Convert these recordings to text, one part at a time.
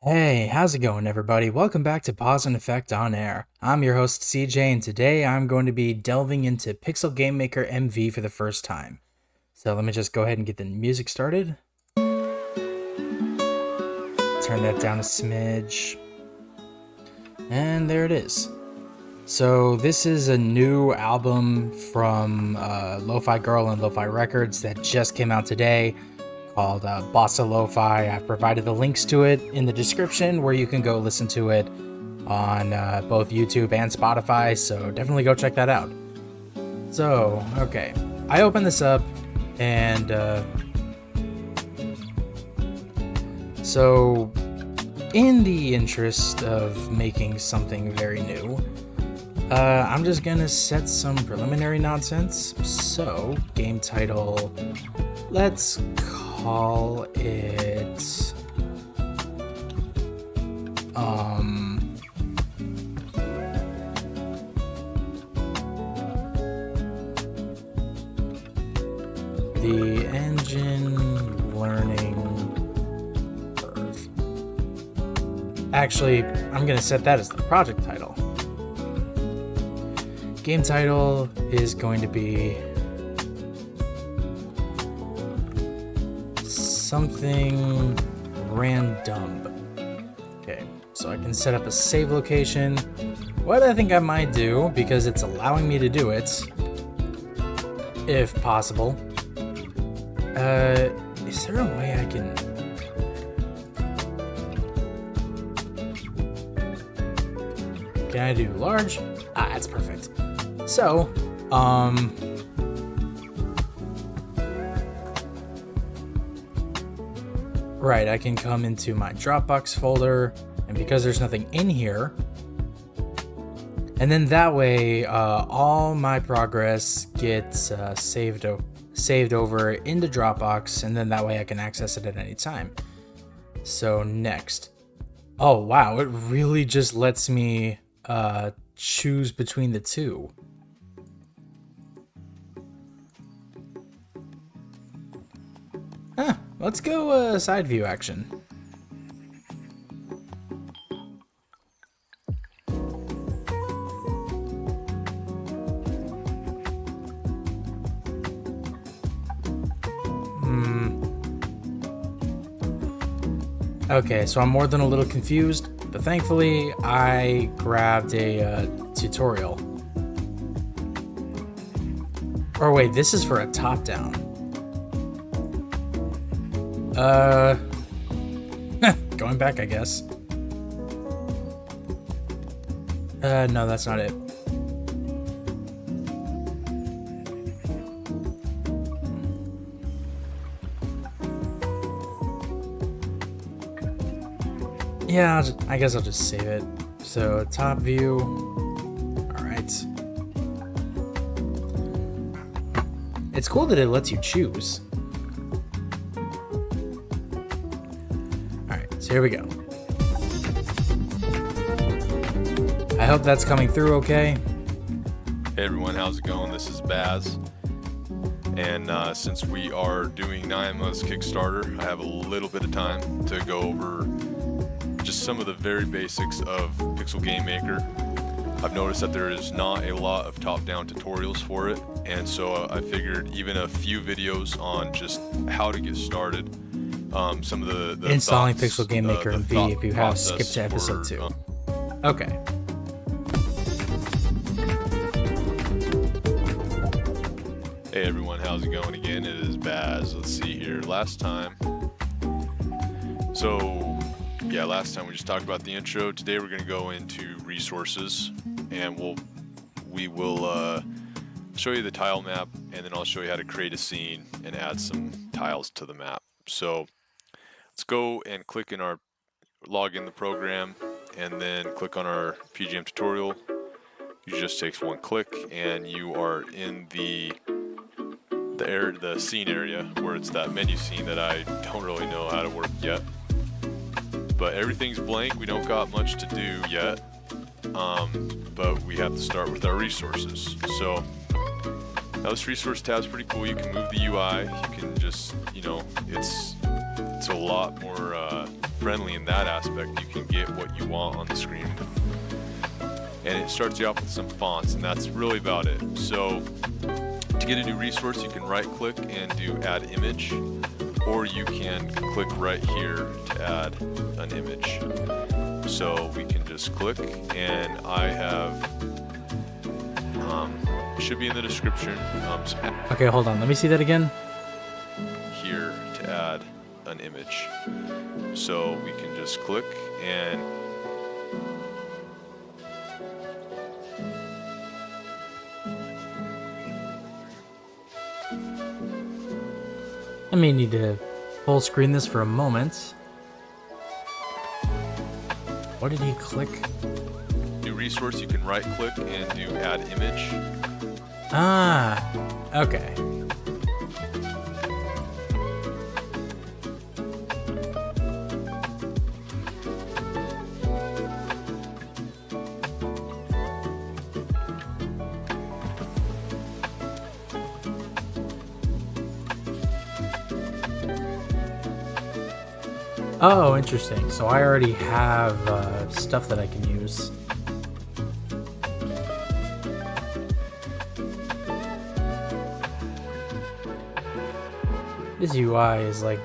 Hey, how's it going, everybody? Welcome back to Pause and Effect on Air. I'm your host, CJ, and today I'm going to be delving into Pixel Game Maker MV for the first time. So let me just go ahead and get the music started. Turn that down a smidge. And there it is. So this is a new album from Lo-Fi Girl and Lo-Fi Records that just came out today, called Bossa Lo-Fi. I've provided the links to it in the description where you can go listen to it on both YouTube and Spotify, so definitely go check that out. So, okay. I open this up, and so in the interest of making something very new, I'm just gonna set some preliminary nonsense. So, game title, let's call it the engine learning curve. Actually, I'm gonna set that as the project title. Game title is going to be something random. Okay, so I can set up a save location. What I think I might do, because it's allowing me to do it, if possible. Is there a way I can... Can I do large? Ah, that's perfect. So, right, I can come into my Dropbox folder, and because there's nothing in here, and then that way, all my progress gets saved over into Dropbox, and then that way I can access it at any time. So next. Oh wow, it really just lets me choose between the two. Huh, let's go side view action. Okay, so I'm more than a little confused, but thankfully I grabbed a tutorial. Or wait, this is for a top-down. Going back, I guess. No, that's not it. Yeah, I guess I'll just save it. So, top view. Alright. It's cool that it lets you choose. Alright, so here we go. I hope that's coming through okay. Hey everyone, how's it going? This is Baz. And since we are doing 9 months Kickstarter, I have a little bit of time to go over just some of the very basics of Pixel Game Maker. I've noticed that there is not a lot of top-down tutorials for it, and so I figured even a few videos on just how to get started. Some of the installing thoughts, Pixel Game Maker in V if you have skipped to episode 2. Okay. Hey everyone, how's it going again? It is Baz. Let's see here. Last time we just talked about the intro. Today we're going to go into resources, and we will show you the tile map, and then I'll show you how to create a scene and add some tiles to the map. So let's go and log in the program, and then click on our PGM tutorial. It just takes one click, and you are in the scene area, where it's that menu scene that I don't really know how to work yet. But everything's blank, we don't got much to do yet, but we have to start with our resources. So now this resource tab is pretty cool. You can move the UI, you can just, it's a lot more friendly in that aspect. You can get what you want on the screen. And it starts you off with some fonts, and that's really about it. So to get a new resource, you can right click and do add image, or you can click right here to add an image. So we can just click, and I have, should be in the description, Okay, hold on. Let me see that again. here to add an image. So we can just click and I may need to full screen this for a moment. What did he click? new resource, you can right click and do add image. Ah, okay. Oh, interesting. So I already have stuff that I can use. This UI is like...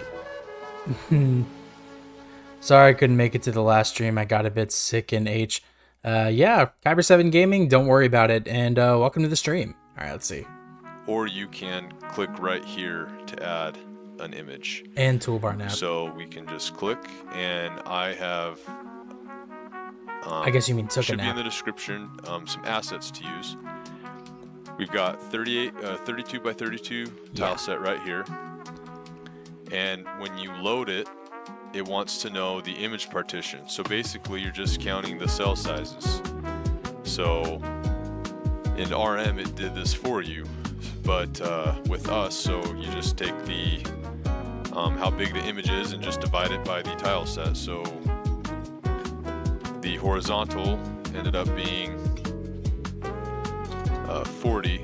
Sorry I couldn't make it to the last stream. I got a bit sick in H. Yeah, Kyber7 Gaming, don't worry about it. And welcome to the stream. All right, let's see. Or you can click right here to add an image. And toolbar now. So we can just click, and I have, I guess you mean took a should be in nap. the description, some assets to use. We've got 32 by 32 tile set right here. And when you load it, it wants to know the image partition. So basically you're just counting the cell sizes. So in RM it did this for you, but with us, so you just take the how big the image is and just divide it by the tile set. So the horizontal ended up being 40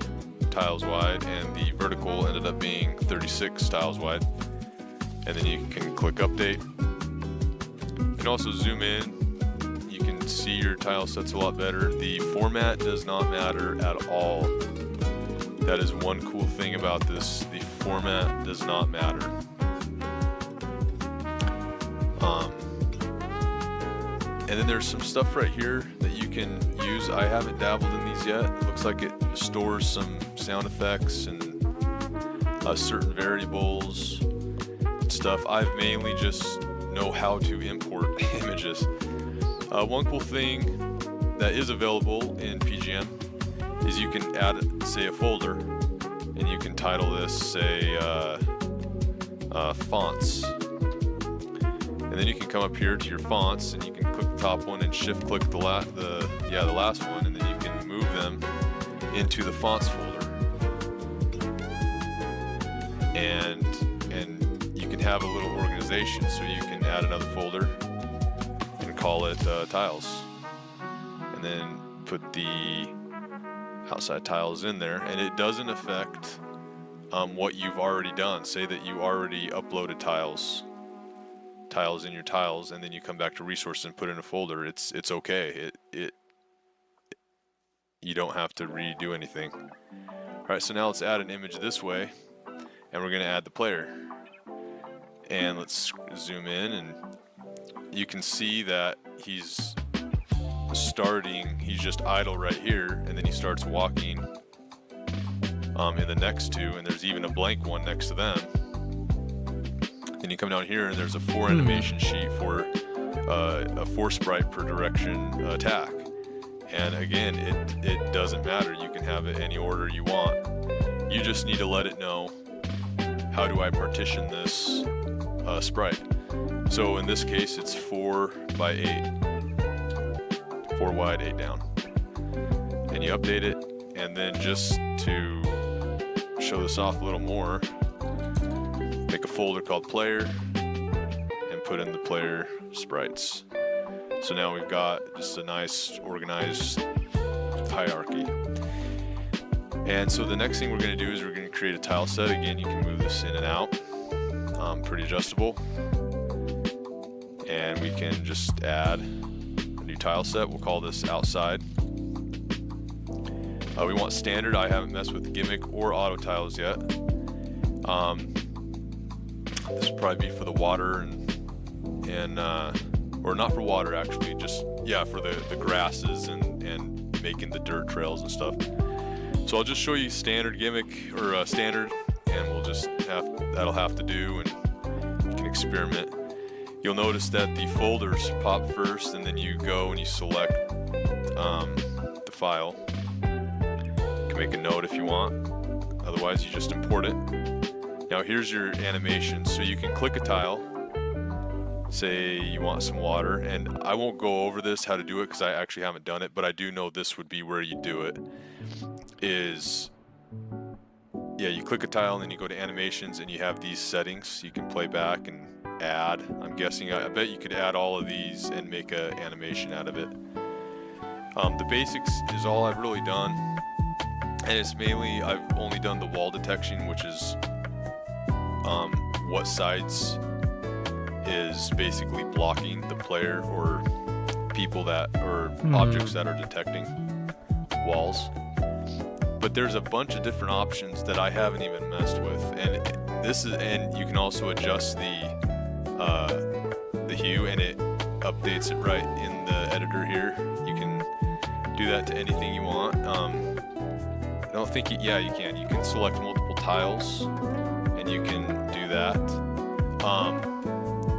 tiles wide, and the vertical ended up being 36 tiles wide. And then you can click update. You can also zoom in. You can see your tile sets a lot better. The format does not matter at all. That is one cool thing about this. The format does not matter. And then there's some stuff right here that you can use. I haven't dabbled in these yet. It looks like it stores some sound effects and certain variables and stuff. I've mainly just know how to import images. One cool thing that is available in PGM is you can add, say, a folder, and you can title this, say, fonts. And then you can come up here to your fonts, and you can click the top one and shift click the last one, and then you can move them into the fonts folder. And you can have a little organization, so you can add another folder and call it tiles, and then put the outside tiles in there, and it doesn't affect what you've already done. Say that you already uploaded tiles in your tiles, and then you come back to resources and put in a folder. It's okay. You don't have to redo anything. All right, so now let's add an image this way, and we're gonna add the player. And let's zoom in, and you can see that he's just idle right here, and then he starts walking in the next two, and there's even a blank one next to them. Then you come down here, and there's a 4 animation sheet for a 4 sprite per direction attack. And again, it doesn't matter. You can have it any order you want. You just need to let it know, how do I partition this sprite? So in this case, it's 4 by 8. 4 wide, 8 down. And you update it, and then just to show this off a little more, make a folder called player and put in the player sprites. So now we've got just a nice organized hierarchy. And so the next thing we're going to do is we're going to create a tile set. Again, you can move this in and out, pretty adjustable. and we can just add a new tile set. We'll call this outside. We want standard. I haven't messed with gimmick or auto tiles yet. This will probably be for the water and or not for water actually, just for the grasses and making the dirt trails and stuff. So I'll just show you standard gimmick or standard, and we'll just that'll have to do, and you can experiment. You'll notice that the folders pop first, and then you go and you select the file. You can make a note if you want, otherwise you just import it. Now here's your animation. So you can click a tile, say you want some water, and I won't go over this how to do it because I actually haven't done it, but I do know this would be where you do it. You click a tile and then you go to animations and you have these settings. You can play back and add. I'm guessing, I bet you could add all of these and make an animation out of it. The basics is all I've really done, and it's mainly I've only done the wall detection, which is what sides is basically blocking the player or people that or objects that are detecting walls. But there's a bunch of different options that I haven't even messed with, and you can also adjust the hue, and it updates it right in the editor here. You can do that to anything you want. I don't think you can. You can select multiple tiles, and you can do that.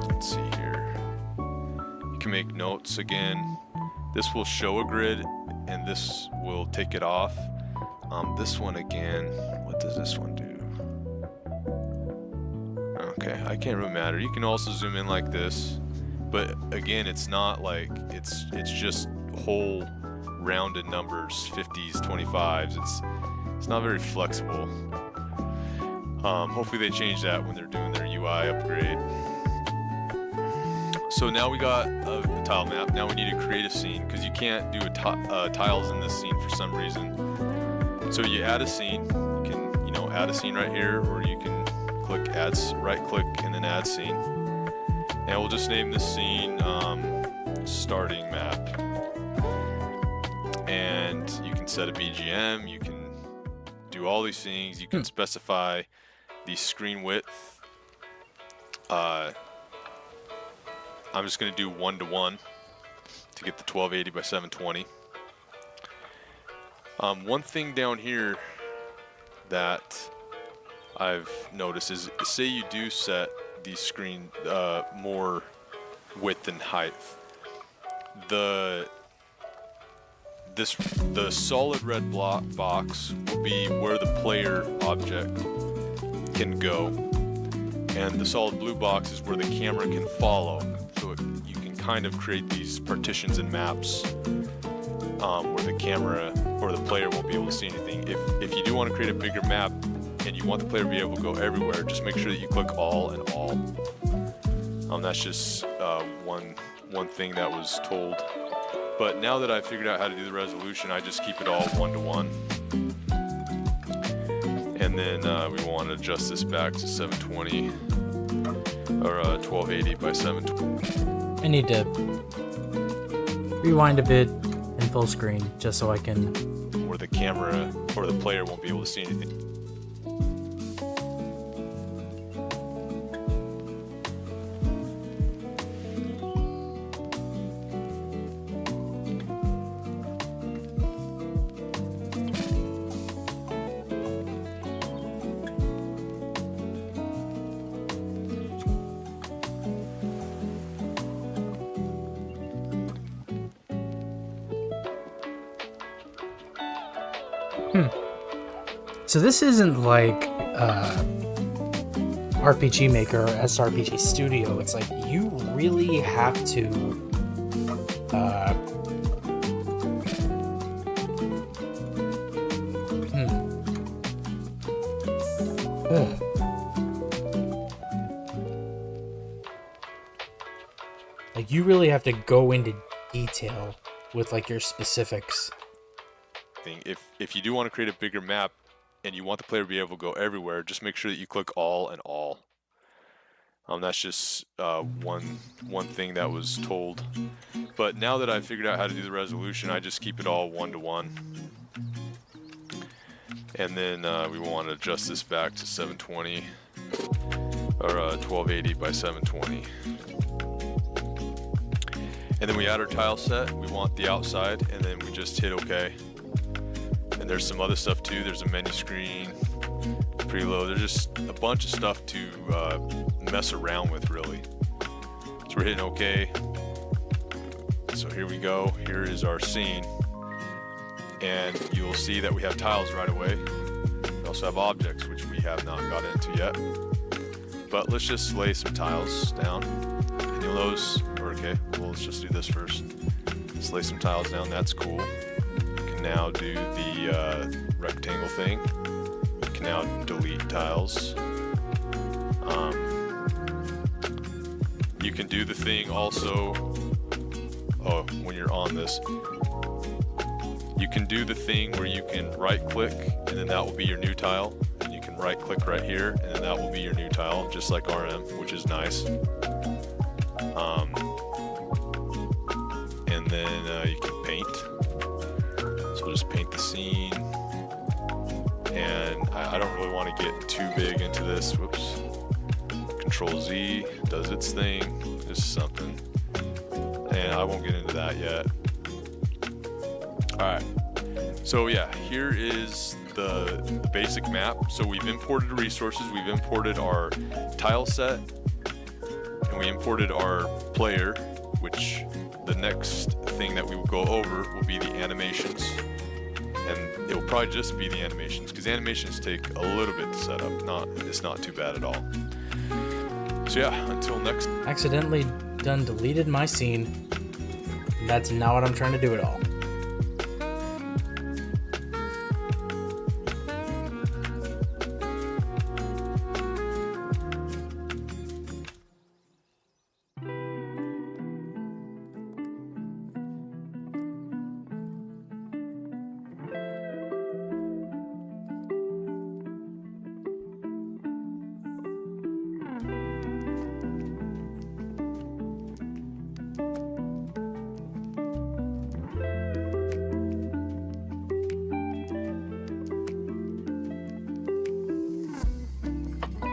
Let's see here. You can make notes again. This will show a grid, and this will take it off. This one again, what does this one do? Okay, I can't really matter. You can also zoom in like this, but again, it's not like it's just whole rounded numbers, 50s, 25s. It's not very flexible. Hopefully they change that when they're doing their UI upgrade. So now we got a tile map. Now we need to create a scene, because you can't do tiles in this scene for some reason. So you add a scene. You can add a scene right here, or you can click right click and then add scene. And we'll just name this scene starting map. And you can set a BGM. You can do all these things. You can specify the screen width. I'm just going to do 1:1 to get the 1280 by 720. One thing down here that I've noticed is, say you do set the screen more width and height, the solid red block box will be where the player object can go, and the solid blue box is where the camera can follow. So you can kind of create these partitions and maps where the camera or the player won't be able to see anything. If you do want to create a bigger map and you want the player to be able to go everywhere, just make sure that you click all and all. That's just one thing that was told. But now that I've figured out how to do the resolution, I just keep it all 1:1. And then we want to adjust this back to 720 or 1280 by 720. I need to rewind a bit in full screen just so I can... Where the camera or the player won't be able to see anything. So this isn't like RPG Maker or SRPG Studio. It's like you really have to like you really have to go into detail with like your specifics. If you do want to create a bigger map and you want the player to be able to go everywhere, just make sure that you click all and all. That's just one thing that was told. But now that I figured out how to do the resolution, I just keep it all 1:1. And then we want to adjust this back to 720 or 1280 by 720. And then we add our tile set. We want the outside, and then we just hit OK. And there's some other stuff too. There's a menu screen, preload. There's just a bunch of stuff to mess around with, really. So we're hitting OK. So here we go. Here is our scene. And you'll see that we have tiles right away. We also have objects, which we have not got into yet. But let's just lay some tiles down. And you'll notice, okay, well, let's just do this first. Let's lay some tiles down. That's cool. We can now do the rectangle thing. We can now delete tiles. You can do the thing also. Oh, when you're on this, you can do the thing where you can right click and then that will be your new tile. And you can right click right here and then that will be your new tile, just like RM, which is nice. And then you can paint. So we'll just paint the scene. And I don't really want to get too big into this. Whoops. Control Z does its thing. Just something. And I won't get into that yet. Alright. So yeah, here is the basic map. So we've imported resources, we've imported our tile set, and we imported our player, which the next thing that we will go over will be the animations. And it will probably just be the animations, because animations take a little bit to set up. It's not too bad at all. So yeah, until next. Accidentally done deleted my scene. That's not what I'm trying to do at all.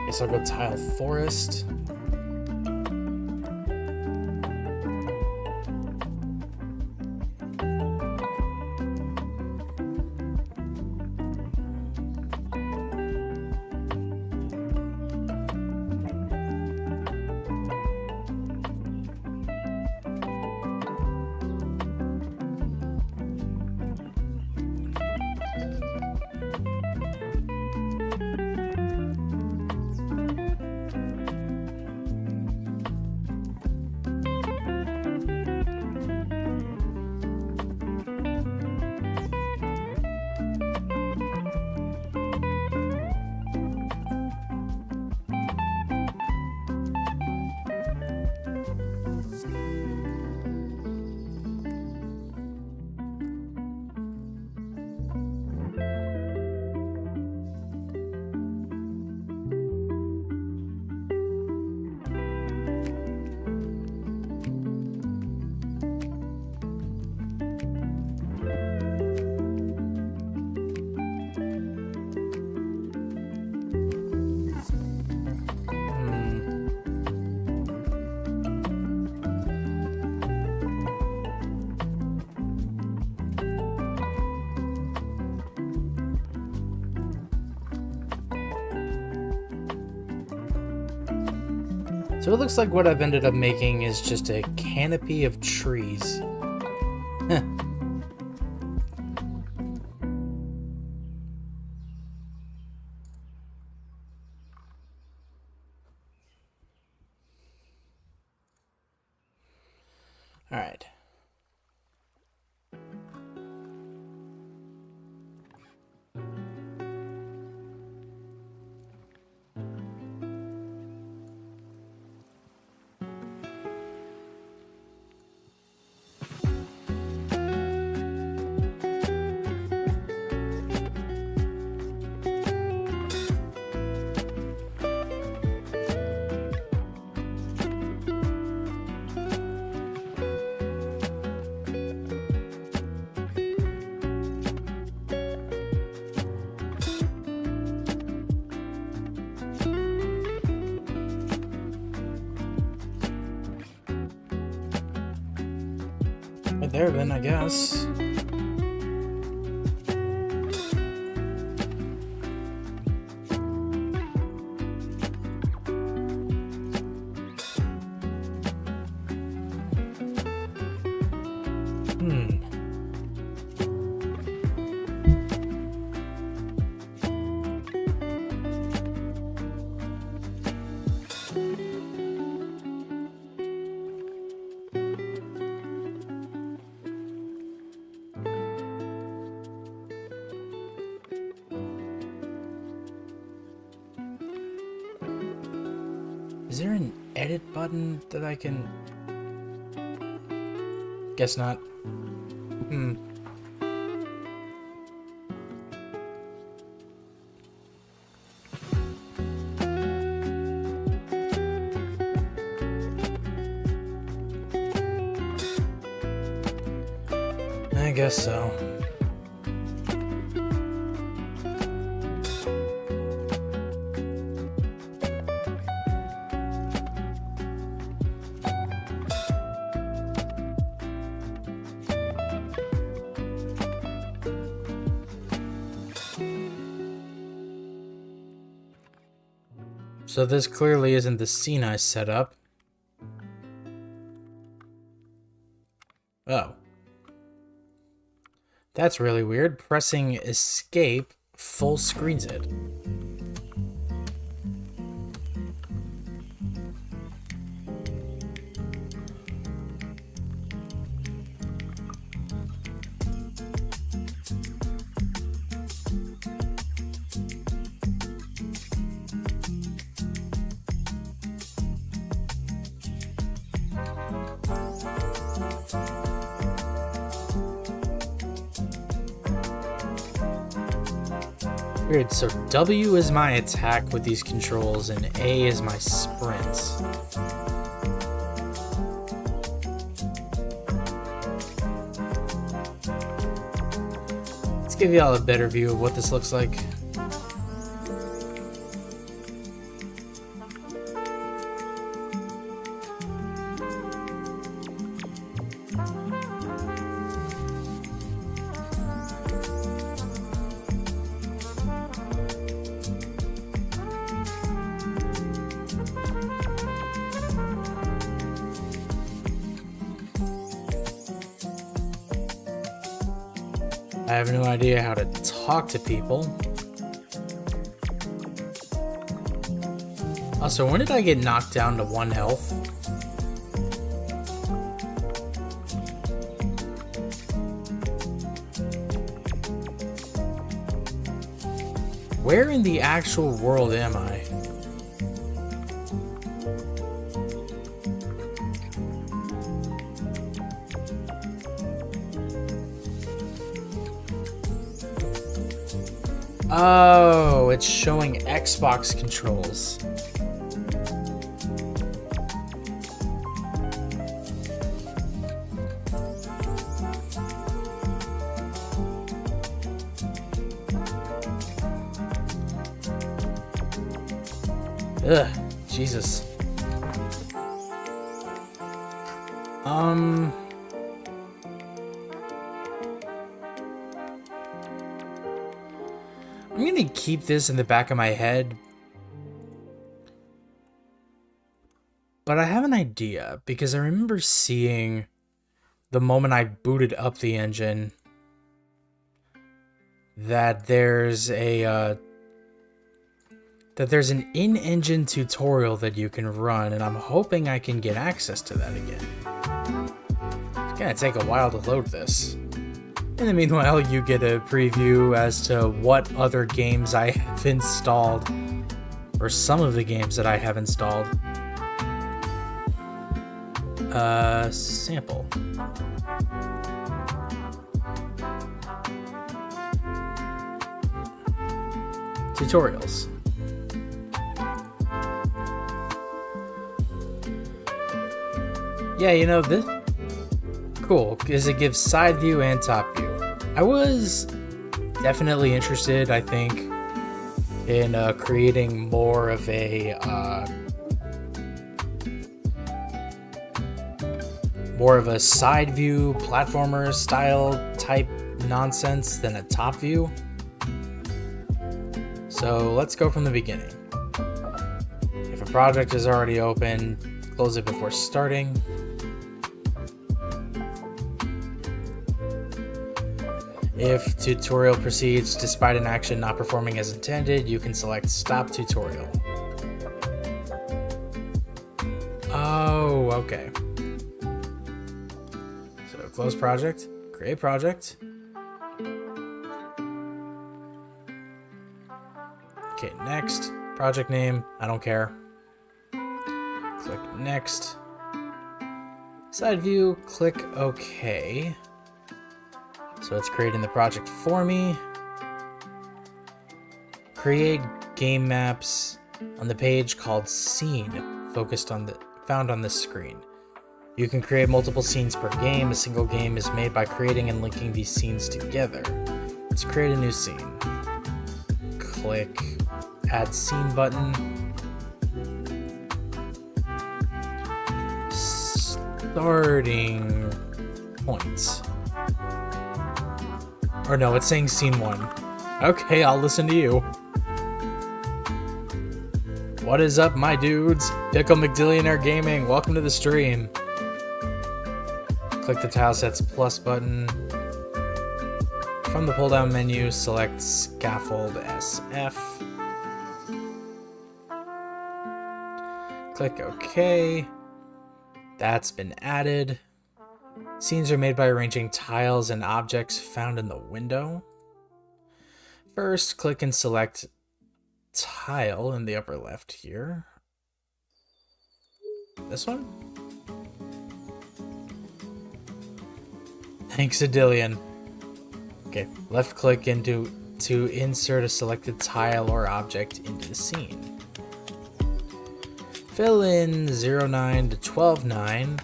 Guess I'll go tile forest. So it looks like what I've ended up making is just a canopy of trees. Huh. All right. right there then, I guess. Is there an edit button that I can... Guess not. I guess so. So this clearly isn't the scene I set up. Oh. That's really weird. Pressing escape full screens it. Weird, so W is my attack with these controls and A is my sprint. Let's give y'all a better view of what this looks like. I have no idea how to talk to people. Also, when did I get knocked down to 1 health? Where in the actual world am I? Oh, it's showing Xbox controls. Ugh, Jesus. I'm gonna keep this in the back of my head, but I have an idea because I remember seeing the moment I booted up the engine that there's an in-engine tutorial that you can run, and I'm hoping I can get access to that again. It's gonna take a while to load this. In the meanwhile, you get a preview as to what other games I have installed, or some of the games that I have installed. Sample. Tutorials. Yeah, you know, this cool because it gives side view and top view. I was definitely interested, I think, in creating more of more of a side view platformer style type nonsense than a top view. So let's go from the beginning. If a project is already open, close it before starting. If tutorial proceeds despite an action not performing as intended, you can select Stop Tutorial. Oh, okay. So close project, create project. Okay, next. Project name, I don't care. Click next. Side view, click OK. So it's creating the project for me. Create game maps on the page called Scene, found on this screen. You can create multiple scenes per game. A single game is made by creating and linking these scenes together. Let's create a new scene. Click Add Scene button. Starting points. Or no, it's saying scene 1. Okay, I'll listen to you. What is up, my dudes? Pickle McDillionaire Gaming, welcome to the stream. Click the Tilesets Plus button. From the pull-down menu, select Scaffold SF. Click OK. That's been added. Scenes are made by arranging tiles and objects found in the window. First, click and select tile in the upper left here. This one? Thanks, Adillion. Okay, left click to insert a selected tile or object into the scene. Fill in 09 to 12:9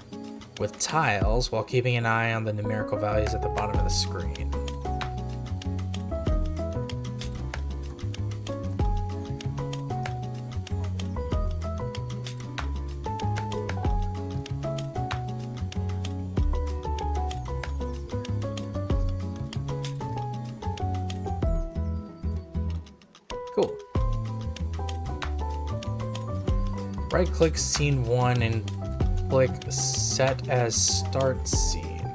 with tiles while keeping an eye on the numerical values at the bottom of the screen. Cool. Right click scene 1 and click Set as Start Scene.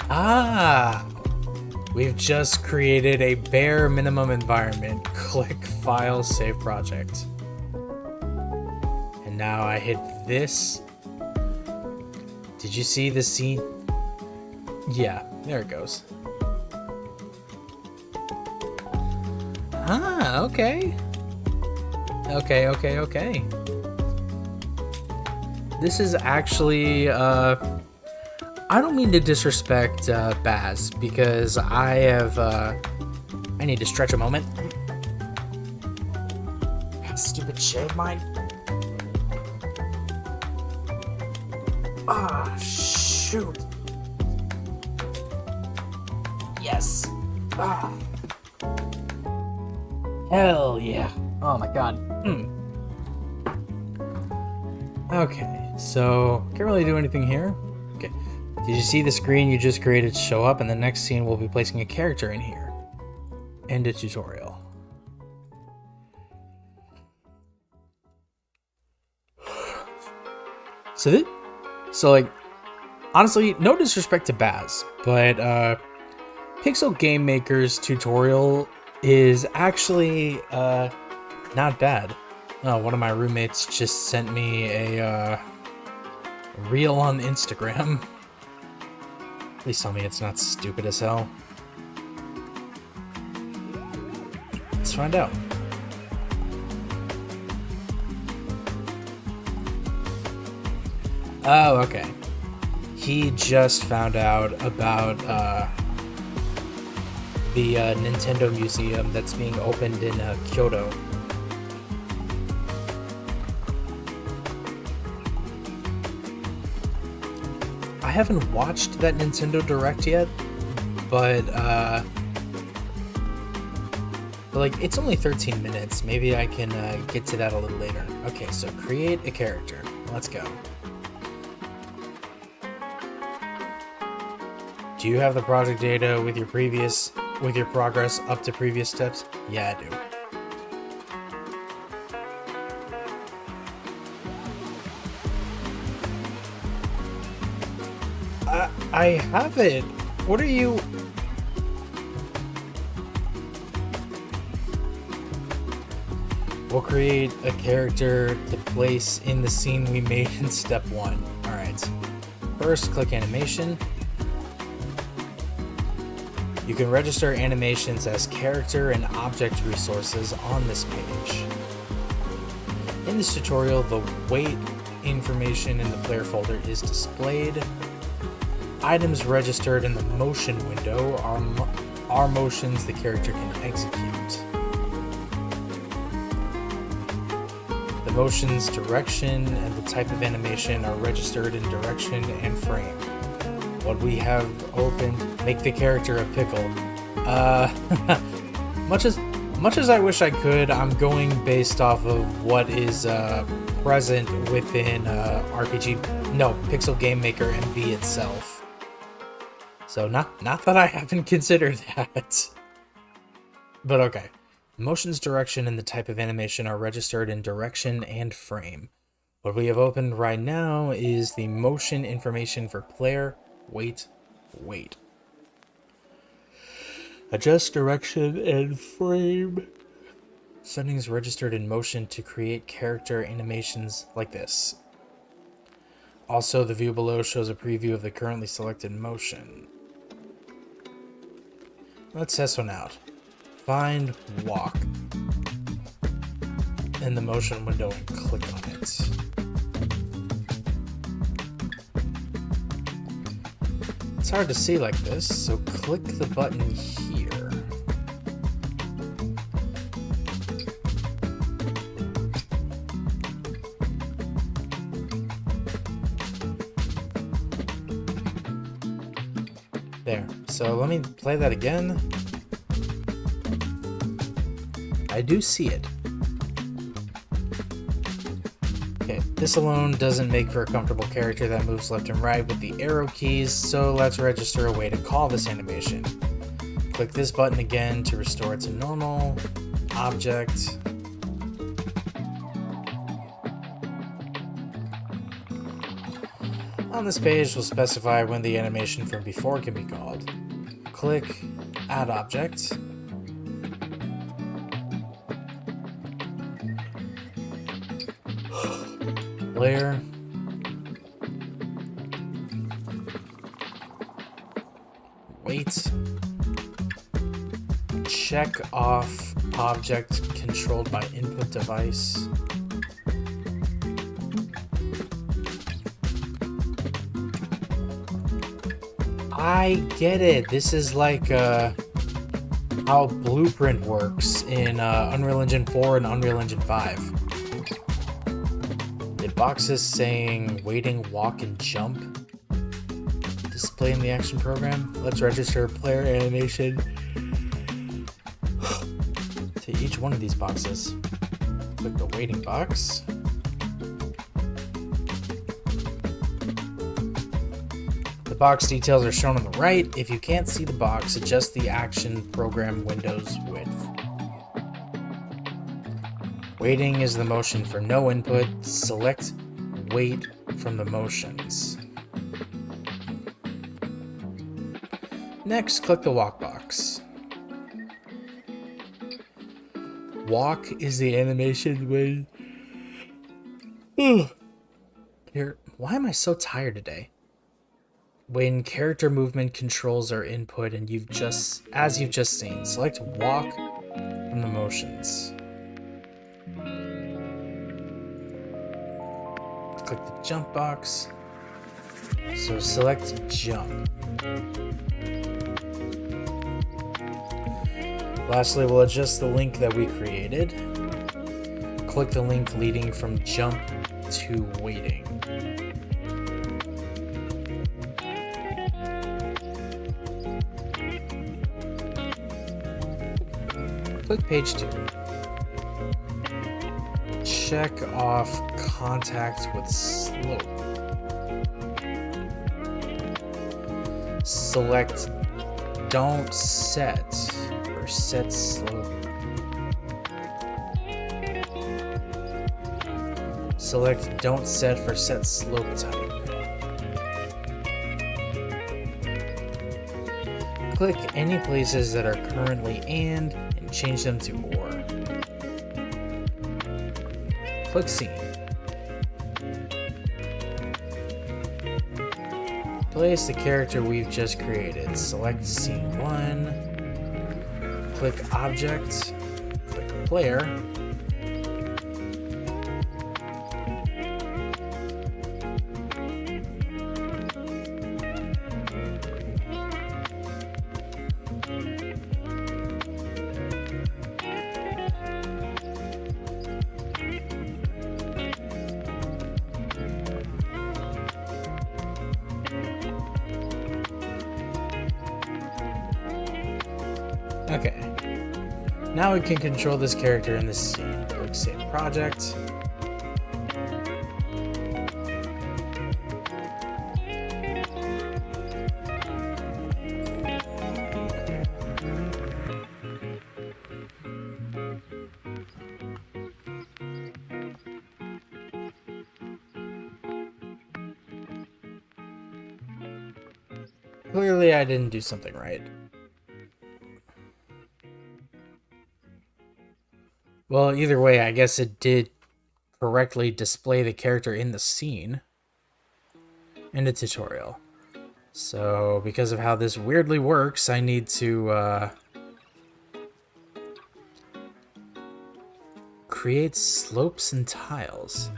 Ah! We've just created a bare minimum environment. Click File, Save Project. And now I hit this. Did you see the scene? Yeah, there it goes. Ah, okay. Okay. This is actually, I don't mean to disrespect Baz, because I need to stretch a moment. Stupid shave mine. Ah, shoot. Yes. Ah. Hell yeah. Oh my god. Okay, so can't really do anything here. Okay, did you see the screen you just created show up? And the next scene we'll be placing a character in here. End of tutorial. So like, honestly, no disrespect to Baz, but Pixel Game Maker's tutorial is actually not bad. One of my roommates just sent me a reel on Instagram. Please tell me it's not stupid as hell. Let's find out. Oh, okay. He just found out about the Nintendo Museum that's being opened in Kyoto. I haven't watched that Nintendo Direct yet, but like, it's only 13 minutes. Maybe I can get to that a little later. Okay, so create a character. Let's go. Do you have the project data with your progress up to previous steps? Yeah, I do. I have it. What are you? We'll create a character to place in the scene we made in step 1. Alright. First, click animation. You can register animations as character and object resources on this page. In this tutorial, the weight information in the player folder is displayed. Items registered in the motion window are motions the character can execute. The motion's direction and the type of animation are registered in direction and frame. What we have opened, make the character a pickle. Much as I wish I could, I'm going based off of what is present within Pixel Game Maker MV itself. So not that I haven't considered that. But okay. Motion's direction and the type of animation are registered in direction and frame. What we have opened right now is the motion information for player, weight. Adjust direction and frame. Settings registered in motion to create character animations like this. Also, the view below shows a preview of the currently selected motion. Let's test one out. Find walk in the motion window and click on it. It's hard to see like this, so click the button here. There. So let me play that again. I do see it. Okay, this alone doesn't make for a comfortable character that moves left and right with the arrow keys, so let's register a way to call this animation. Click this button again to restore it to normal. Object. On this page, we'll specify when the animation from before can be called. Click Add Object. Layer. Weight. Check off object controlled by input device. I get it. This is like how Blueprint works in Unreal Engine 4 and Unreal Engine 5. Boxes saying waiting, walk, and jump display in the action program. Let's register player animation to each one of these boxes. Click the waiting box. The box details are shown on the right. If you can't see the box, adjust the action program window's width. Waiting is the motion for no input. Select wait from the motions. Next, click the walk box. Walk is the animation when... Here, why am I so tired today? When character movement controls are input and as you've just seen, select walk from the motions. Click the jump box. So select jump. Lastly, we'll adjust the link that we created. Click the link leading from jump to waiting. Click page 2. Check off contact with slope. select don't set or set slope. Select don't set for set slope type. Click any places that are currently and change them to or. Click scene. Place the character we've just created. Select scene 1. Click object. Click player. Okay. Now we can control this character in this scene. Click Save Project. Clearly, I didn't do something right. Well, either way, I guess it did correctly display the character in the scene in the tutorial. So, because of how this weirdly works, I need to create slopes and tiles.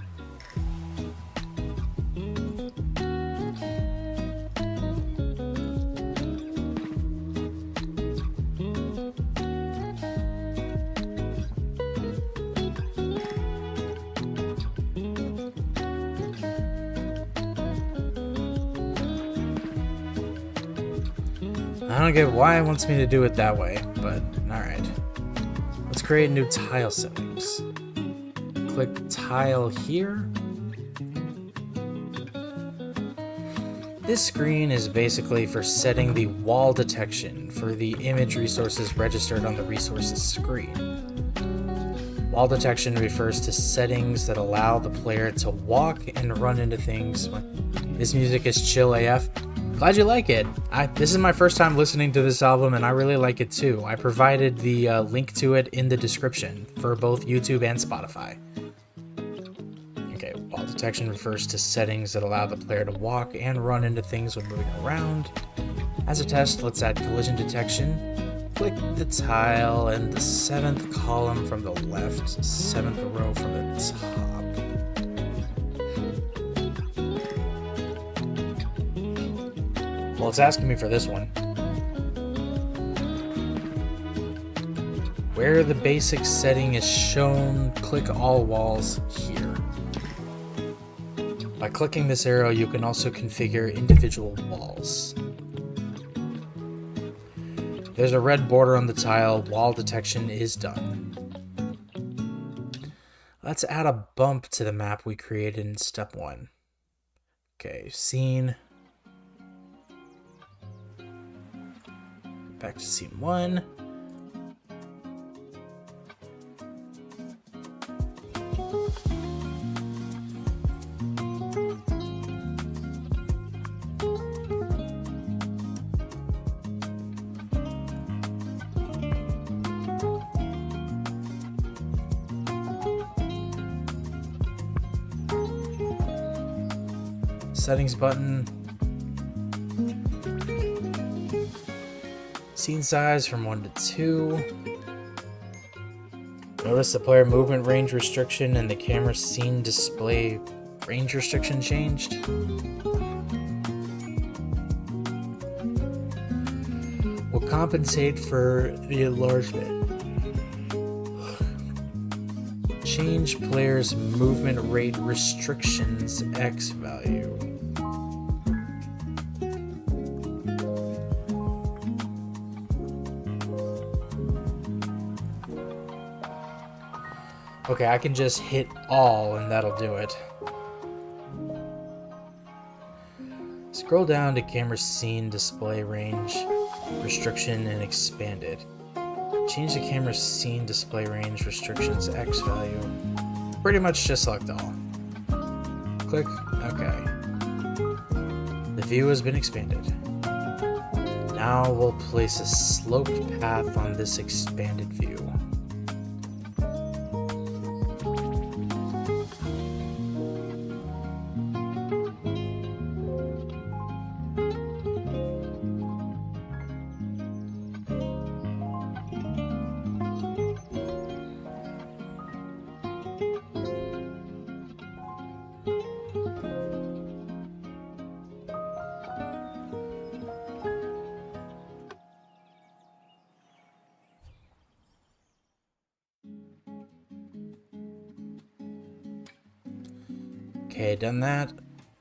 I don't get why it wants me to do it that way, but alright. Let's create new tile settings. Click tile here. This screen is basically for setting the wall detection for the image resources registered on the resources screen. Wall detection refers to settings that allow the player to walk and run into things. This music is chill AF. Glad you like it. This is my first time listening to this album, and I really like it too. I provided the link to it in the description for both YouTube and Spotify. Okay, wall detection refers to settings that allow the player to walk and run into things when moving around. As a test, let's add collision detection. Click the tile and the 7th column from the left, 7th row from the top. Well, it's asking me for this one. Where the basic setting is shown, click all walls here. By clicking this arrow, you can also configure individual walls. There's a red border on the tile. Wall detection is done. Let's add a bump to the map we created in step 1. Okay, scene. Back to scene 1. Settings button. Scene size from 1 to 2. Notice the player movement range restriction and the camera scene display range restriction changed. Will compensate for the enlargement. Change player's movement rate restrictions X value. Okay, I can just hit all and that'll do it. Let's Scroll down to camera scene display range, restriction, and expanded. Change the camera scene display range restrictions X value. Pretty much just select all. Click OK. The view has been expanded. Now we'll place a sloped path on this expanded view. Okay, done that.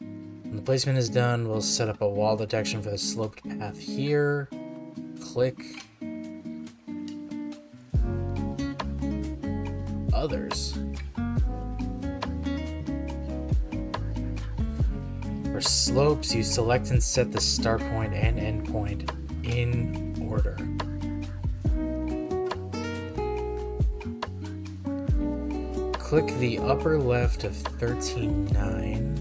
When the placement is done, we'll set up a wall detection for the sloped path here. Click. Others. For slopes, you select and set the start point and end point in order. Click the upper left of 13.9.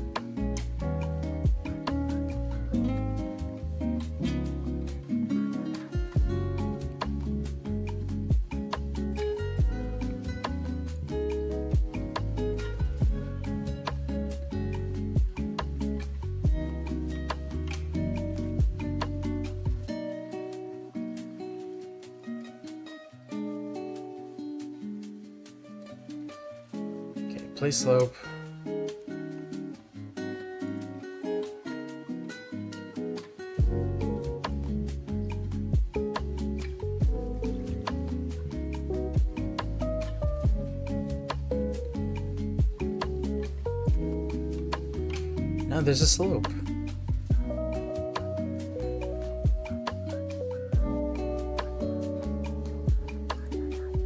Play slope. Now there's a slope.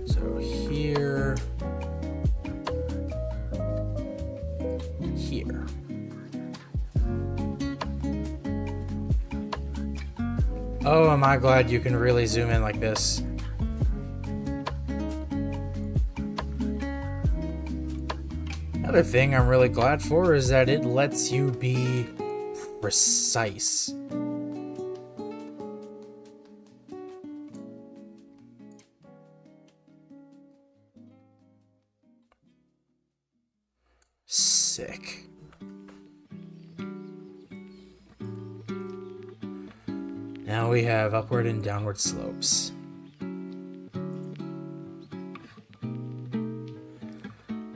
So here. Here. Oh, am I glad you can really zoom in like this. Another thing I'm really glad for is that it lets you be precise. Sick. Now we have upward and downward slopes.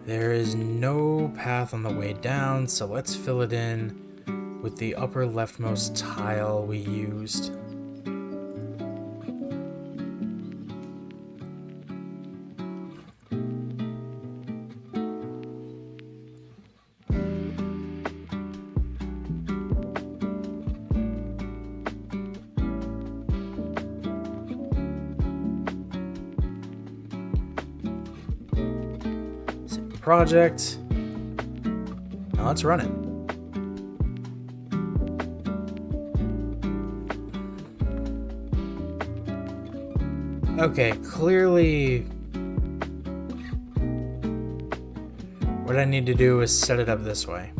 There is no path on the way down, so let's fill it in with the upper leftmost tile we used. Project. Now let's run it. Okay, clearly what I need to do is set it up this way.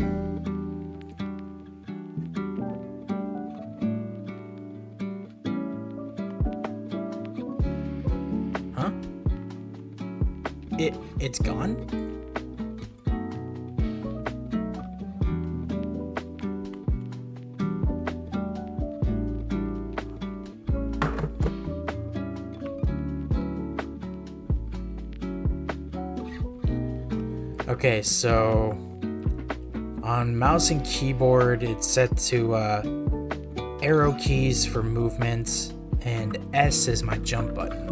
Huh? It's gone? Okay, so on mouse and keyboard, it's set to arrow keys for movement, and S is my jump button.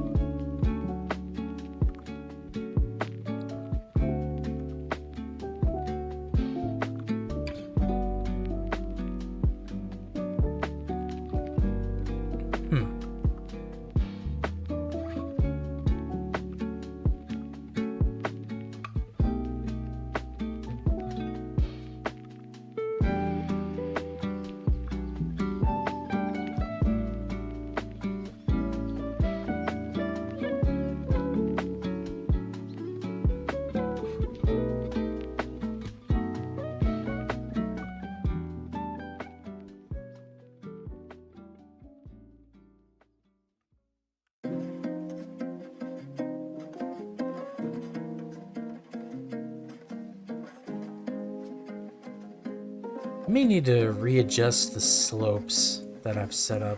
may need to readjust the slopes that I've set up.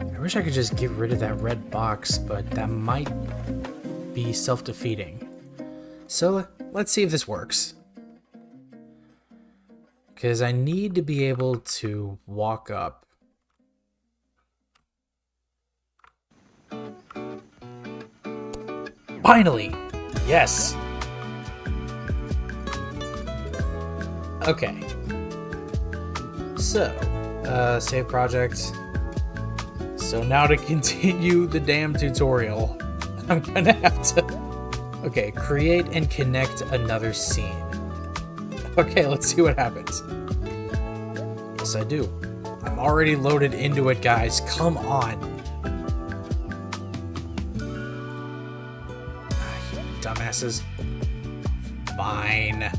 I wish I could just get rid of that red box, but that might be self-defeating. So let's see if this works. Because I need to be able to walk up. Finally! Yes! Okay. So, save project. So now to continue the damn tutorial, I'm gonna have to... Okay, create and connect another scene. Okay, let's see what happens. Yes, I do. I'm already loaded into it, guys. Come on. Dumbasses. Fine.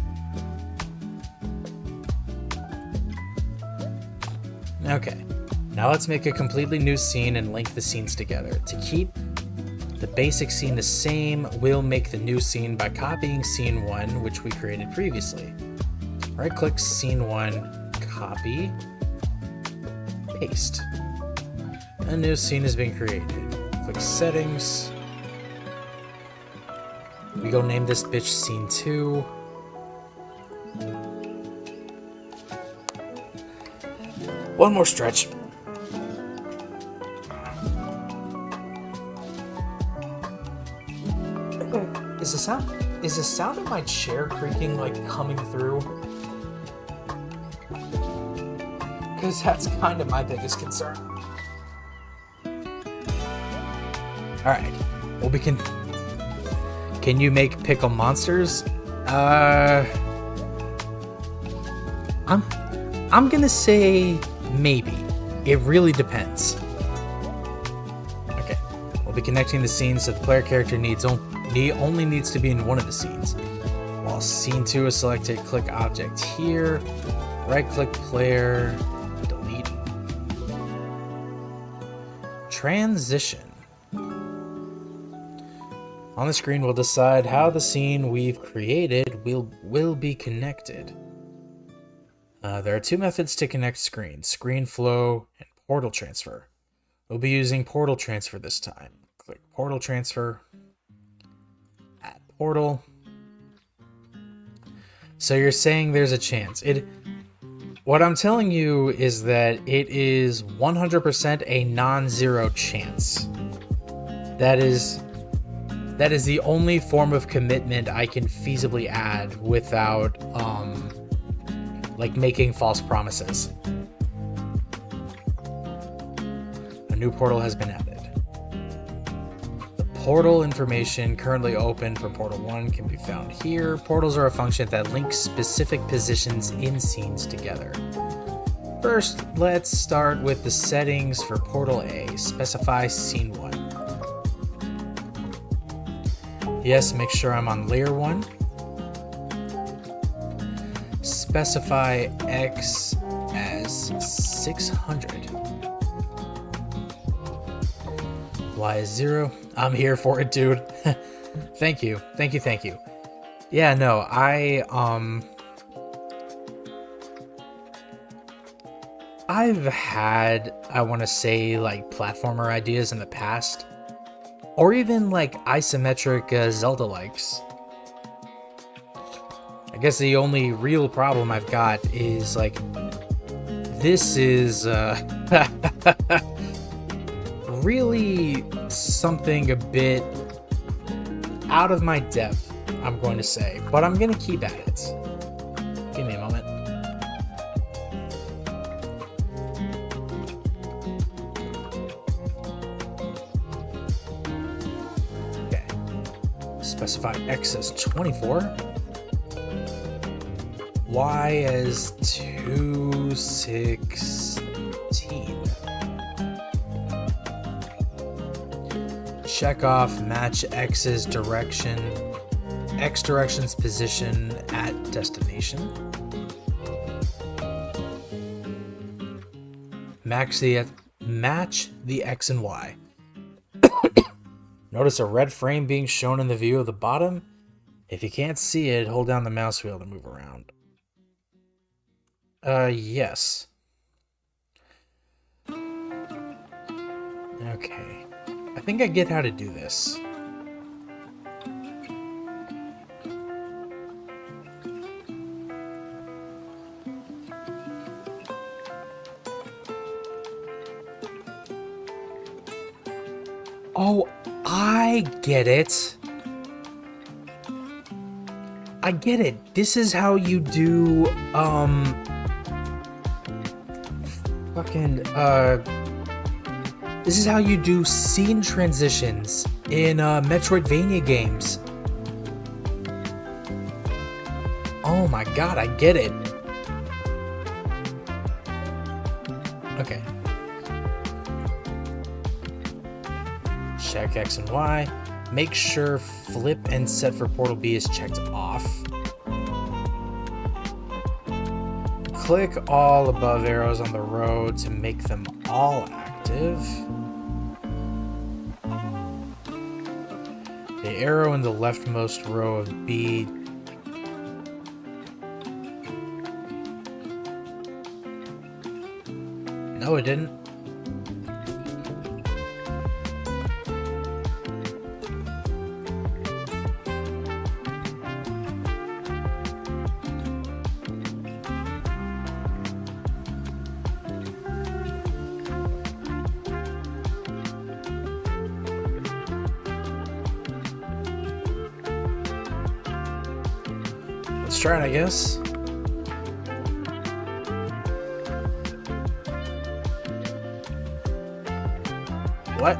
Okay. Now let's make a completely new scene and link the scenes together. To keep the basic scene the same, we'll make the new scene by copying scene 1, which we created previously. Right-click scene 1, copy, paste. A new scene has been created. Click settings. We go name this bitch scene 2. One more stretch. Is the sound of my chair creaking like coming through? Because that's kind of my biggest concern. Alright. Well, we can... Can you make pickle monsters? I'm gonna say maybe. It really depends. Okay. We'll be connecting the scenes so the player character only needs to be in one of the scenes. While scene 2 is selected, click object here, right click player, delete. Transition. On the screen, we'll decide how the scene we've created will be connected. There are two methods to connect screens, screen flow and portal transfer. We'll be using portal transfer this time. Click portal transfer. Portal. So you're saying there's a chance. What I'm telling you is that it is 100% a non-zero chance. That is the only form of commitment I can feasibly add without like making false promises. A new portal has been added. Portal information currently open for Portal 1 can be found here. Portals are a function that links specific positions in scenes together. First, let's start with the settings for Portal A. Specify Scene 1. Yes, make sure I'm on Layer 1. Specify X as 600. Y is 0. I'm here for it, dude. Thank you. Yeah, no, I've had, I want to say, like platformer ideas in the past, or even like isometric Zelda likes. I guess the only real problem I've got is like this is really something a bit out of my depth, I'm going to say, but I'm going to keep at it. Give me a moment. Okay. Specify X as 24. Y as 216. Check off match X's direction, X direction's position at destination. Match the X and Y. Notice a red frame being shown in the view of the bottom. If you can't see it, hold down the mouse wheel to move around. Yes. Okay. I think I get how to do this. Oh, I get it. I get it. This is how you do, this is how you do scene transitions in Metroidvania games. Oh my god, I get it. Okay. Check X and Y. Make sure flip and set for portal B is checked off. Click all above arrows on the row to make them all active. The arrow in the leftmost row of B. No, it didn't. Let's try it, I guess. What?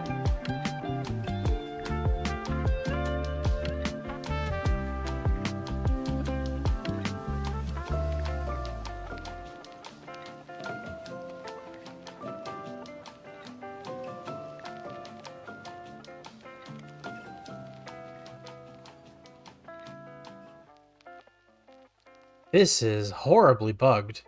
This is horribly bugged.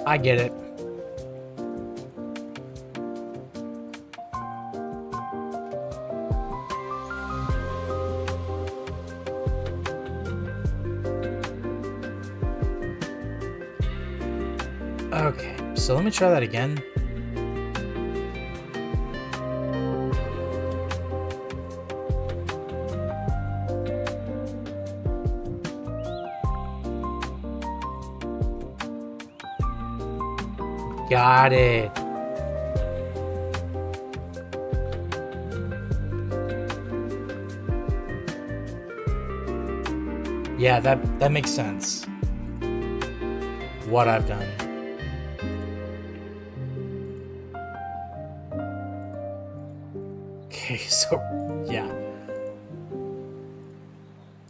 I get it. Okay, so let me try that again. Got it. Yeah, that makes sense. What I've done. Okay, so yeah.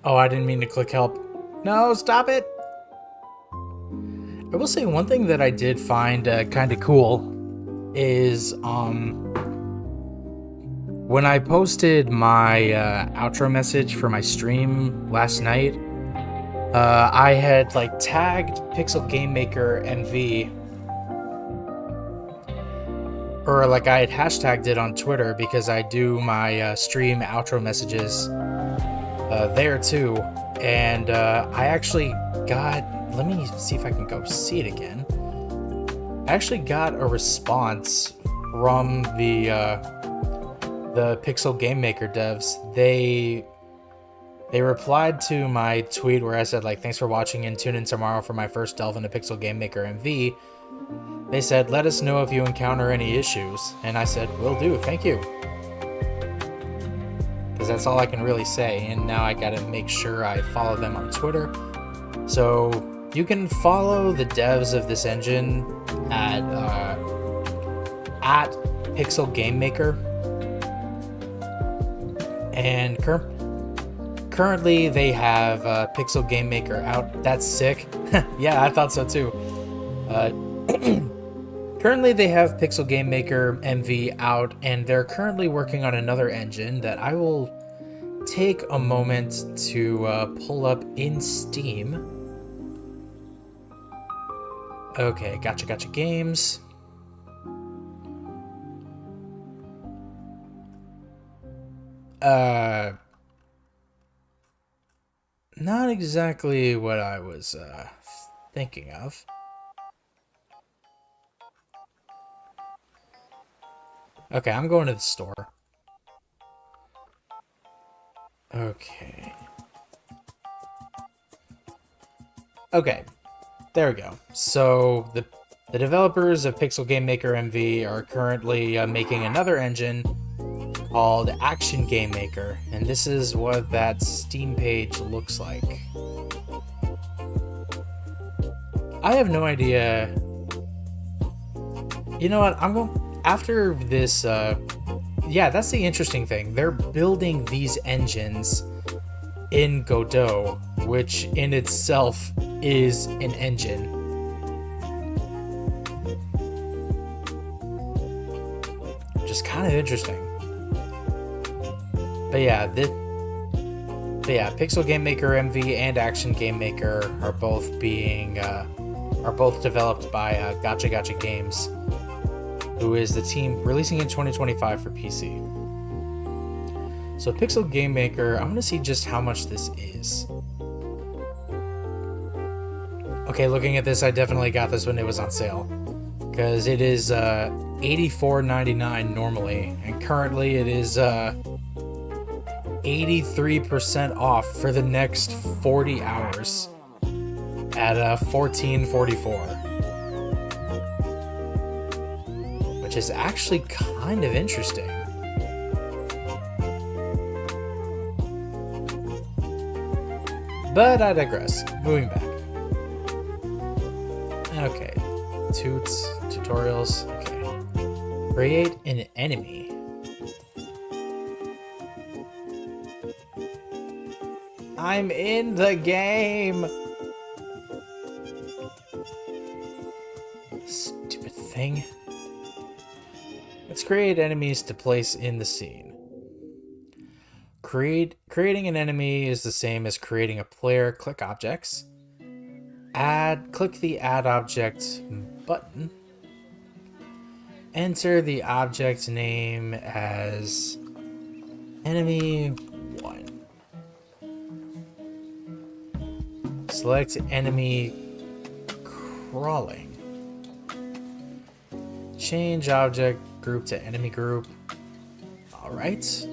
Oh, I didn't mean to click help. No, stop it. I will say one thing that I did find kind of cool is when I posted my outro message for my stream last night, I had like tagged Pixel Game Maker MV, or like I had hashtagged it on Twitter because I do my stream outro messages there too, and I actually got, let me see if I can go see it again. I actually got a response from the Pixel Game Maker devs. They replied to my tweet where I said like, thanks for watching and tune in tomorrow for my first delve into Pixel Game Maker MV. They said, let us know if you encounter any issues. And I said, will do, thank you. Because that's all I can really say. And now I gotta make sure I follow them on Twitter. So you can follow the devs of this engine at Pixel Game Maker. And currently they have Pixel Game Maker out. That's sick. Yeah, I thought so too. Currently they have Pixel Game Maker MV out, and they're currently working on another engine that I will take a moment to pull up in Steam. Okay, gotcha games. Not exactly what I was thinking of. Okay, I'm going to the store. Okay. Okay, there we go. So the developers of Pixel Game Maker MV are currently making another engine called Action Game Maker, and this is what that Steam page looks like. I have no idea. You know what? I'm going after this. Yeah, that's the interesting thing. They're building these engines in Godot, which in itself is an engine. Which is kind of interesting. But yeah, Pixel Game Maker MV and Action Game Maker are both developed by Gotcha Games, who is the team releasing in 2025 for PC. So Pixel Game Maker, I'm gonna see just how much this is. Okay, looking at this, I definitely got this when it was on sale, because it is $84.99 normally, and currently it is 83% off for the next 40 hours at $14.44, which is actually kind of interesting. But I digress. Moving back. Okay. Tutorials. Okay. Create an enemy. I'm in the game! Stupid thing. Let's create enemies to place in the scene. Creating an enemy is the same as creating a player. Click objects. Click the add object button. Enter the object name as enemy 1. Select enemy crawling. Change object group to enemy group. Alright.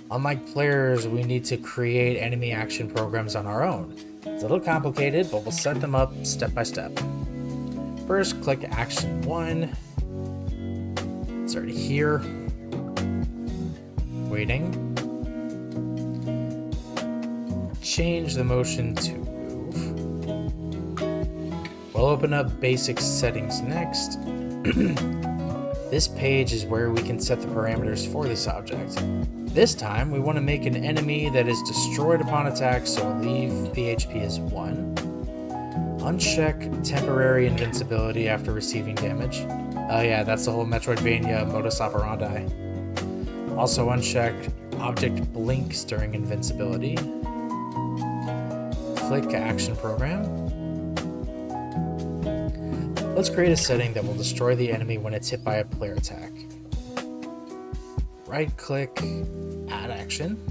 Unlike players, we need to create enemy action programs on our own. It's a little complicated, but we'll set them up step by step. First, click Action 1. It's already here. Waiting. Change the motion to move. We'll open up basic settings next. This page is where we can set the parameters for this object. This time, we want to make an enemy that is destroyed upon attack, so leave the HP as 1. Uncheck temporary invincibility after receiving damage. Oh yeah, that's the whole Metroidvania modus operandi. Also uncheck object blinks during invincibility. Click action program. Let's create a setting that will destroy the enemy when it's hit by a player attack. Right click, add action.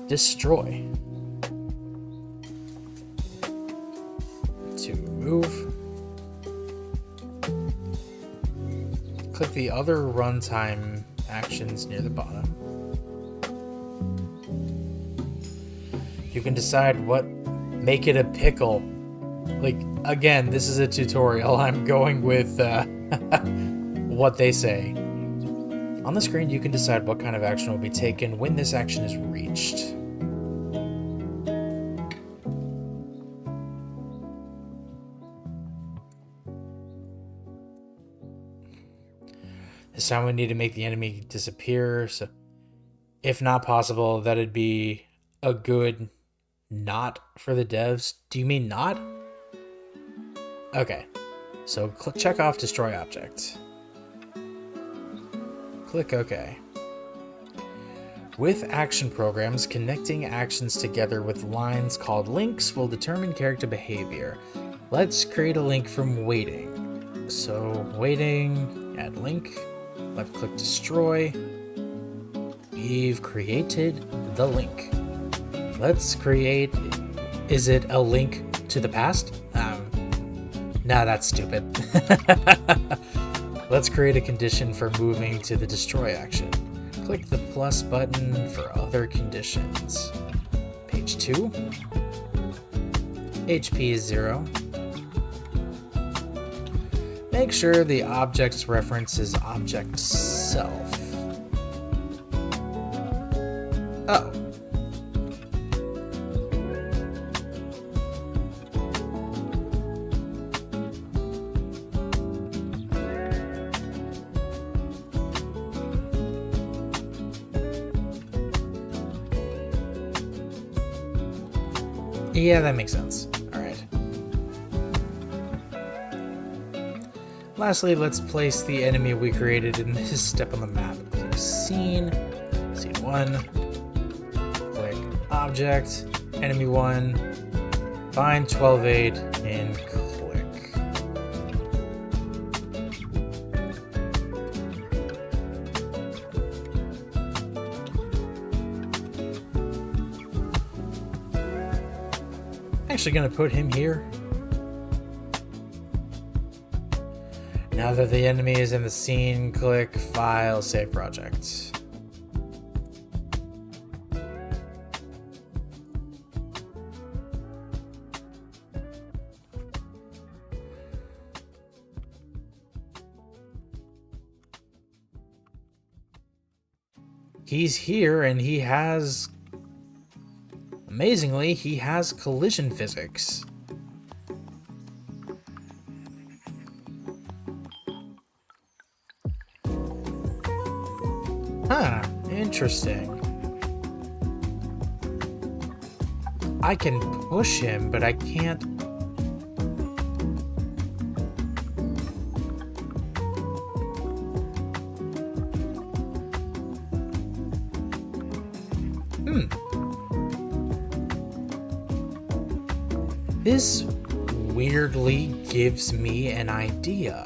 Destroy. To move. Click the other runtime actions near the bottom. You can decide what, make it a pickle. Like, again, this is a tutorial. I'm going with what they say. On the screen, you can decide what kind of action will be taken when this action is reached. This time we need to make the enemy disappear, so if not possible, that'd be a good not for the devs. Do you mean not? Okay, so check off destroy object. Click OK. With action programs, connecting actions together with lines called links will determine character behavior. Let's create a link from waiting. So waiting, add link, left click destroy. We've created the link. Let's create, is it a link to the past? Nah, that's stupid. Let's create a condition for moving to the destroy action. Click the plus button for other conditions. Page 2. HP is 0. Make sure the object's reference is object self. Oh. Yeah, that makes sense. Alright. Lastly, let's place the enemy we created in this step on the map. Click Scene, Scene 1, click Object, Enemy 1, find 12-8, and click. Actually gonna put him here. Now that the enemy is in the scene, click File, Save Project. He's here and he has... Amazingly, he has collision physics. Huh, interesting. I can push him, but I can't... This weirdly gives me an idea.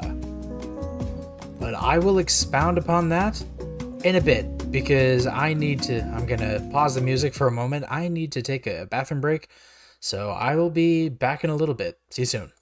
But I will expound upon that in a bit, because I'm gonna pause the music for a moment. I need to take a bathroom break, so I will be back in a little bit. See you soon.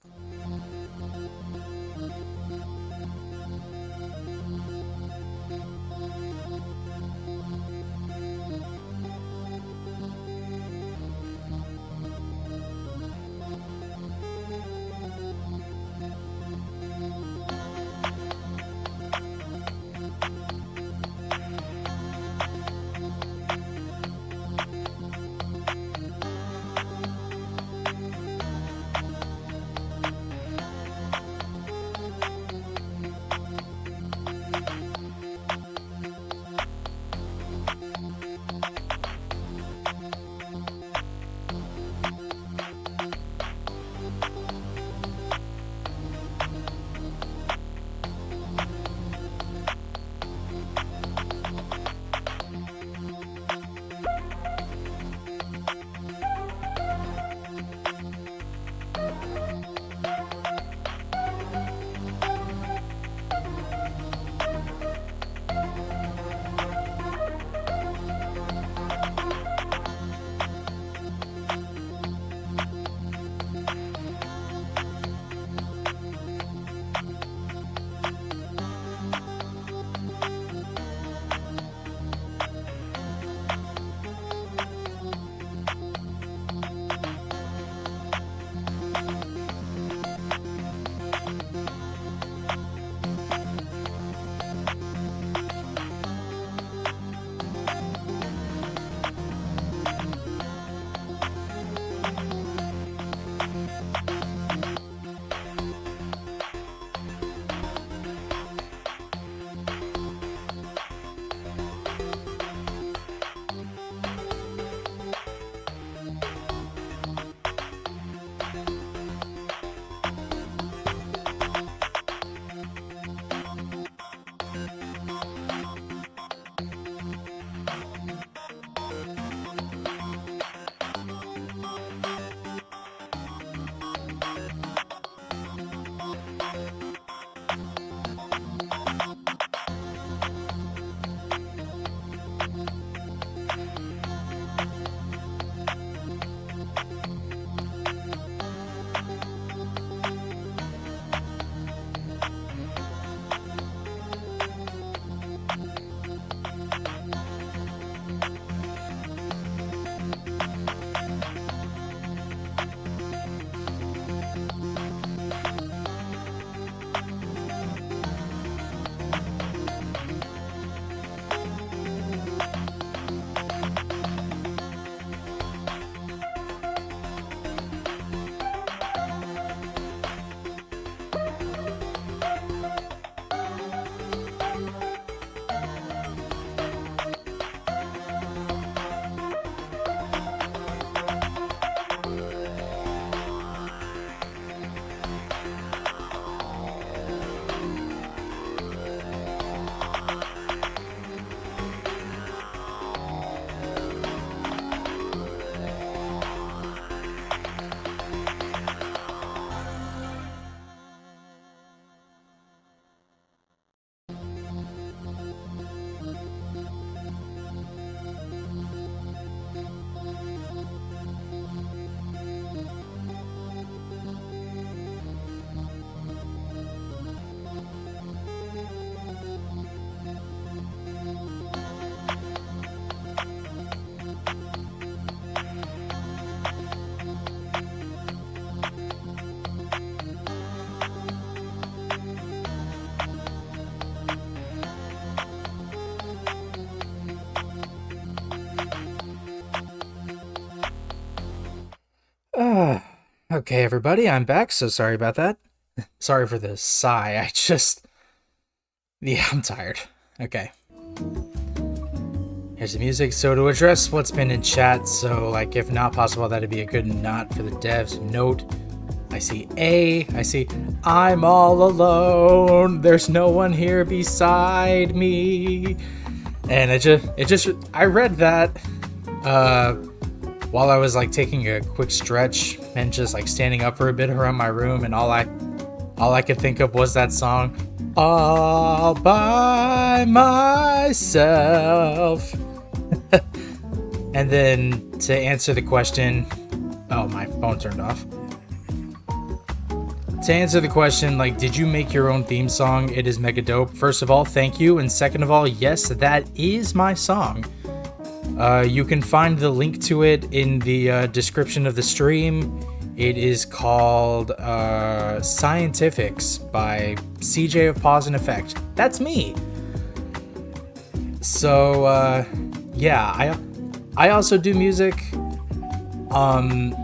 Okay, everybody, I'm back. So sorry about that. Sorry for the sigh. Yeah, I'm tired. Okay. Here's the music. So to address what's been in chat, so like if not possible, that'd be a good not for the devs. Note, I see I'm all alone. There's no one here beside me. And I read that while I was like taking a quick stretch and just like standing up for a bit around my room, and all I could think of was that song, all by myself. And then to answer the question, oh, my phone turned off. To answer the question, like, did you make your own theme song? It is mega dope. First of all, thank you. And second of all, yes, that is my song. You can find the link to it in the description of the stream. It is called Scientifics by CJ of Pause and Effect. That's me. So, yeah, I also do music. I've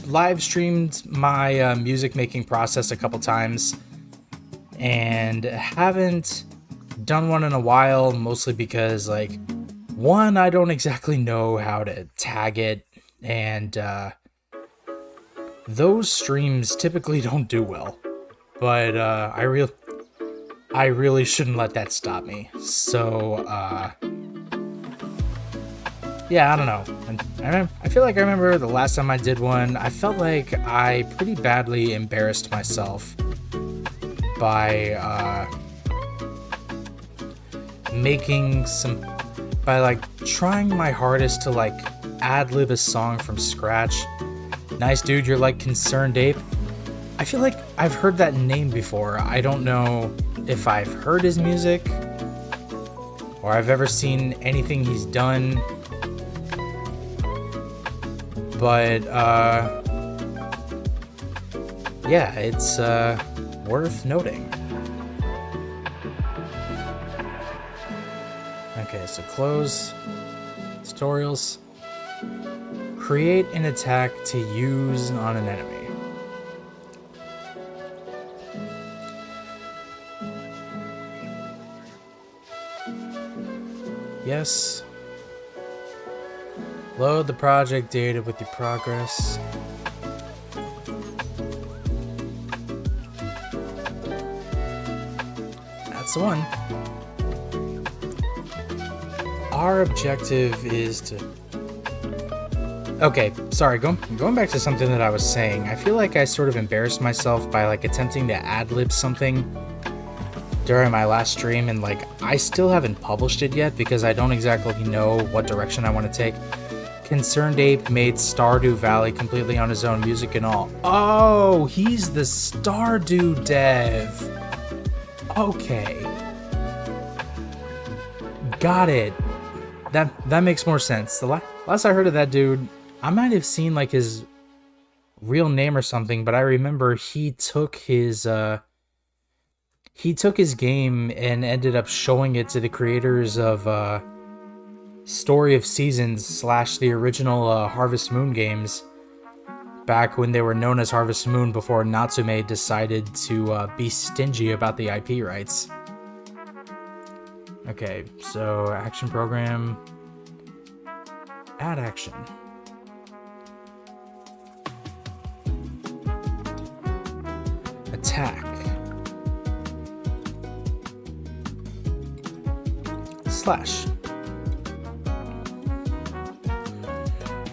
live streamed my music making process a couple times and haven't done one in a while, mostly because, like, one, I don't exactly know how to tag it, and those streams typically don't do well. But I really shouldn't let that stop me. So yeah, I don't know. And I feel like I remember the last time I did one, I felt like I pretty badly embarrassed myself by trying my hardest to like ad-lib a song from scratch. Nice dude, you're like Concerned Ape. I feel like I've heard that name before. I don't know if I've heard his music or I've ever seen anything he's done. But yeah, it's worth noting. Okay, so close tutorials. Create an attack to use on an enemy. Yes. Load the project data with your progress. That's the one. Our objective is to... Okay, sorry, going back to something that I was saying. I feel like I sort of embarrassed myself by like attempting to ad-lib something during my last stream, and like I still haven't published it yet because I don't exactly know what direction I want to take. Concerned Ape made Stardew Valley completely on his own, music and all. Oh, he's the Stardew dev. Okay. Got it. That makes more sense. The last I heard of that dude, I might have seen like his real name or something, but I remember he took his game and ended up showing it to the creators of Story of Seasons / the original Harvest Moon games back when they were known as Harvest Moon before Natsume decided to be stingy about the IP rights. Okay, so action program, add action. Attack. Slash.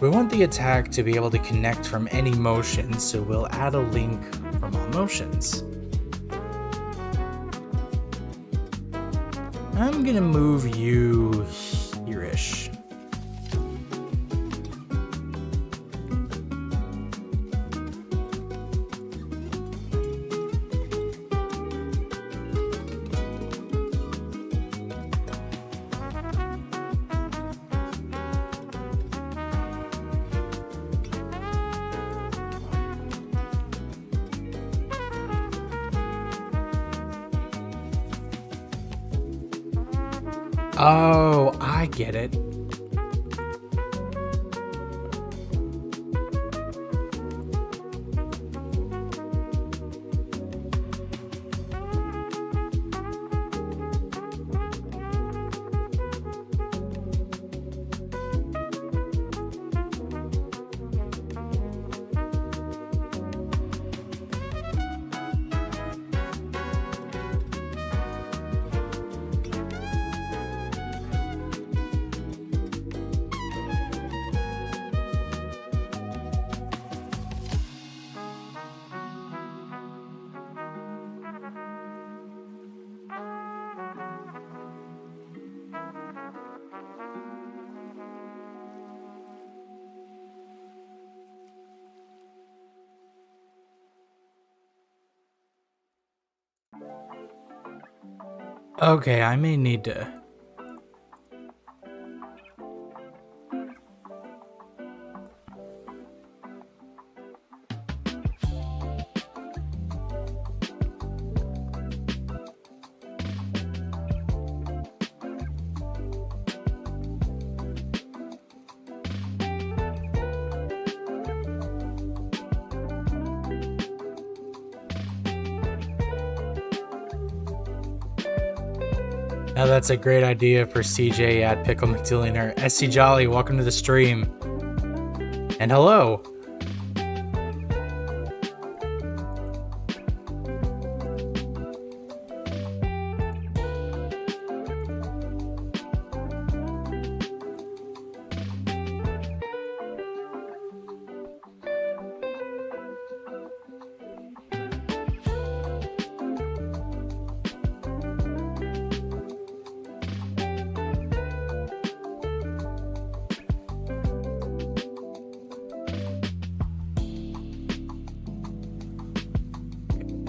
We want the attack to be able to connect from any motion, so we'll add a link from all motions. I'm gonna move you here-ish. Oh, I get it. Okay, I may need to... Now that's a great idea for CJ at Pickle McDillionaire. SC Jolly, welcome to the stream. And hello.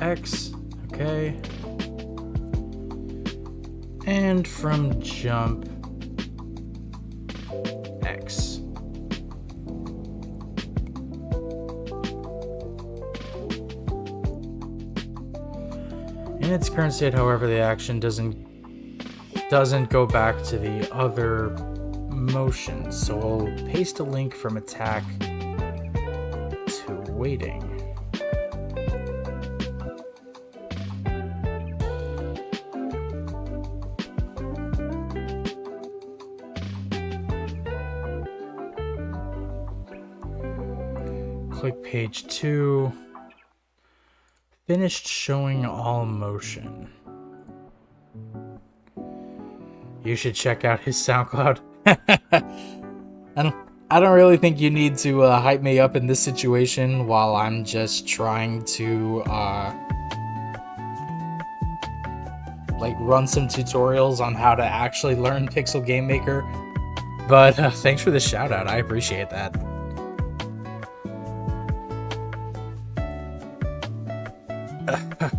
X, okay. And from jump, X. In its current state, however, the action doesn't go back to the other motion, so we'll paste a link from attack to waiting. Click page 2. Finished showing all motion. You should check out his SoundCloud. I don't really think you need to hype me up in this situation while I'm just trying to like run some tutorials on how to actually learn Pixel Game Maker. But thanks for the shout out. I appreciate that.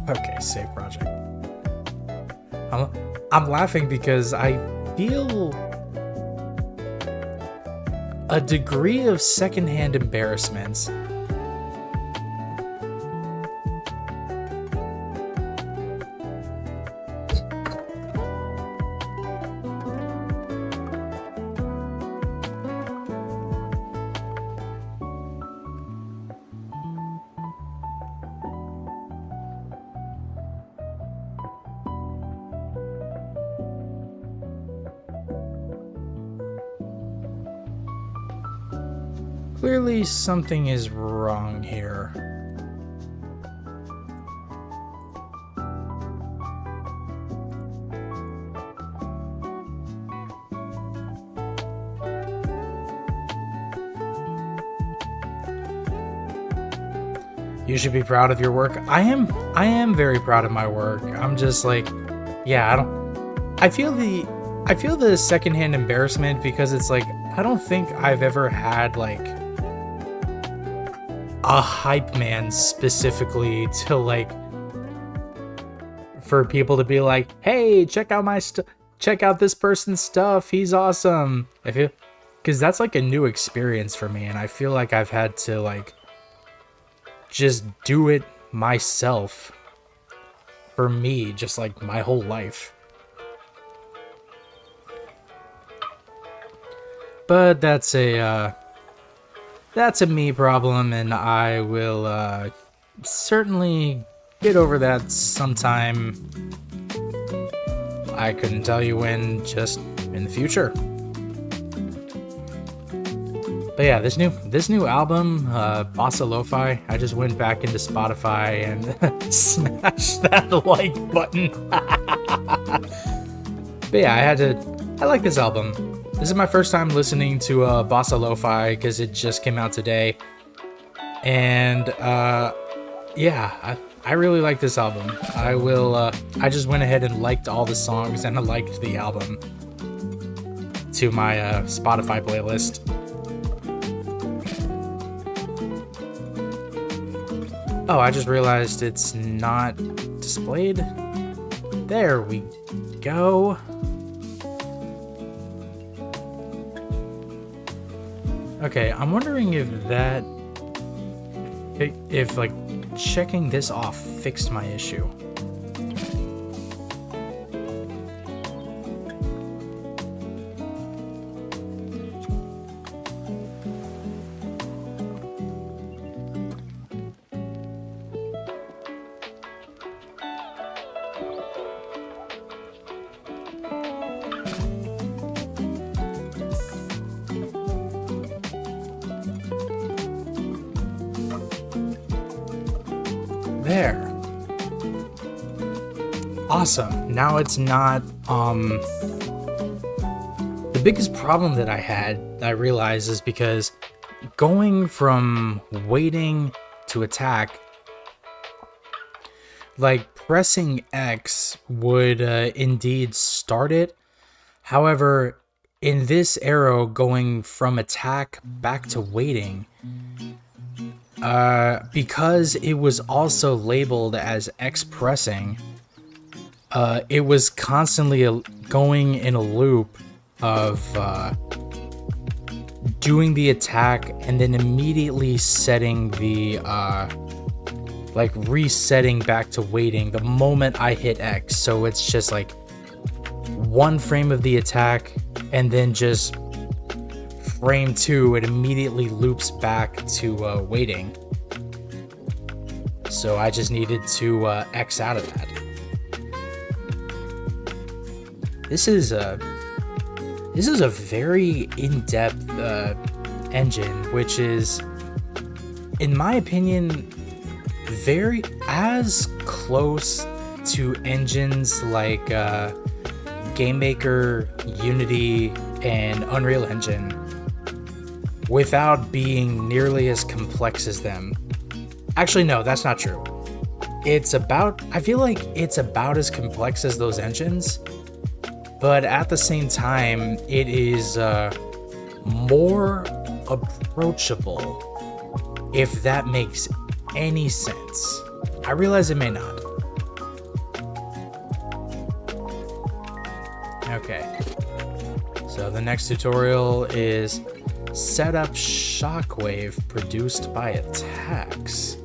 Okay, save project. I'm laughing because I feel a degree of secondhand embarrassment. Clearly something is wrong here. You should be proud of your work. I am very proud of my work. I'm just like, yeah, I feel the secondhand embarrassment because it's like I don't think I've ever had like a hype man specifically to like for people to be like, hey, check out my stuff, check out this person's stuff, he's awesome. Because that's like a new experience for me, and I feel like I've had to like just do it myself for me just like my whole life. But that's a me problem, and I will certainly get over that sometime. I couldn't tell you when, just in the future. But yeah, this new album, Bossa Lofi, I just went back into Spotify and smashed that like button. But yeah, I like this album. This is my first time listening to Bossa Lofi because it just came out today. And yeah, I really like this album. I just went ahead and liked all the songs, and I liked the album to my Spotify playlist. Oh, I just realized it's not displayed. There we go. Okay, I'm wondering if like checking this off fixed my issue. There. Awesome. Now it's not, the biggest problem that I realized is because going from waiting to attack, like pressing X would indeed start it. However, in this arrow going from attack back to waiting, because it was also labeled as X pressing, it was constantly going in a loop of doing the attack and then immediately setting the like resetting back to waiting the moment I hit X. So it's just like one frame of the attack, and then just frame 2, it immediately loops back to waiting. So I just needed to X out of that. This is a very in-depth engine, which is, in my opinion, very as close to engines like GameMaker, Unity, and Unreal Engine without being nearly as complex as them. Actually, no, that's not true. I feel like it's about as complex as those engines, but at the same time, it is more approachable, if that makes any sense. I realize it may not. Okay, so the next tutorial is set up shockwave produced by attacks.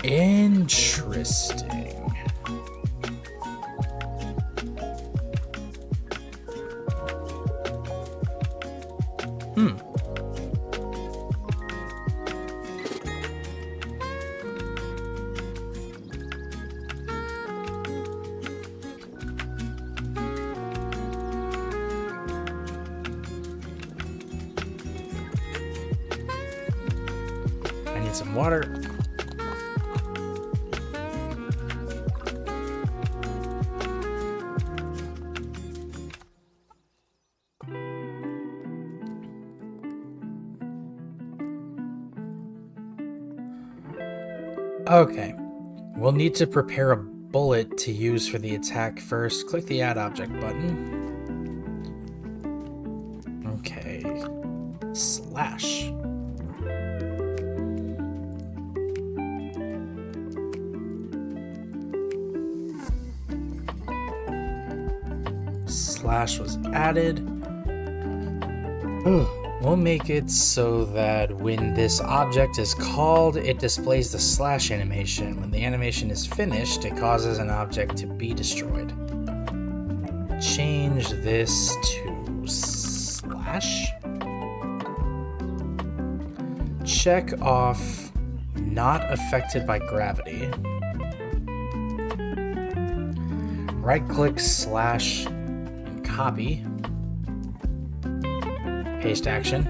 Interesting. I need some water. Okay, we'll need to prepare a bullet to use for the attack first. Click the Add Object button. Okay, slash. Slash was added. We'll make it so that when this object is called, it displays the slash animation. When the animation is finished, it causes an object to be destroyed. Change this to slash. Check off not affected by gravity. Right-click slash and copy. Paste action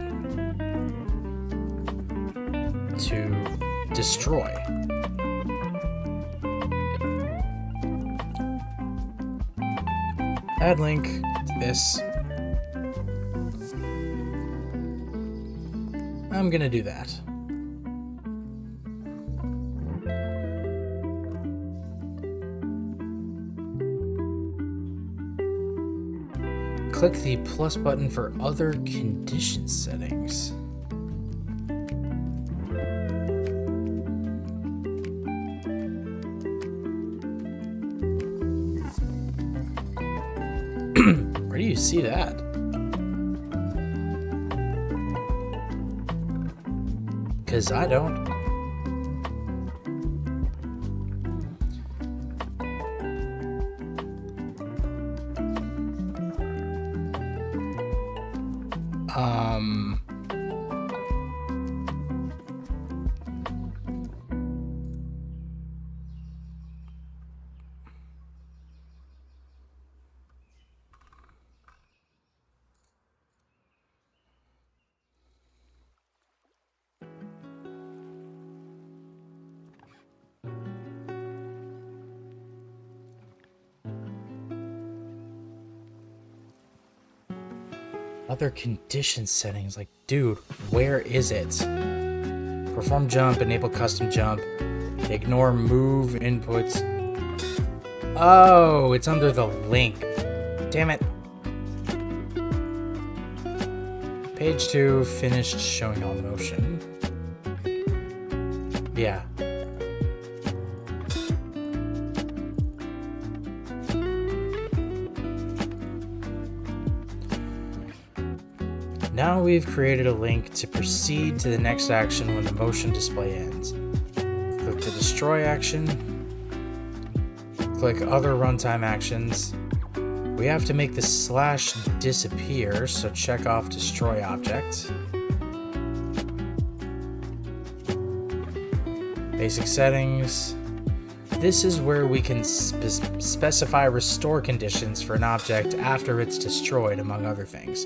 to destroy. Add link to this. I'm gonna do that. Click the plus button for other condition settings. Where do you see that? Because I don't. Other condition settings, like, dude, where is it? Perform jump, enable custom jump, ignore move inputs. Oh, it's under the link. Damn it. Page 2, finished showing all motion. Yeah. Now we've created a link to proceed to the next action when the motion display ends. Click the destroy action. Click other runtime actions. We have to make the slash disappear, so check off destroy object. Basic settings. This is where we can specify restore conditions for an object after it's destroyed, among other things.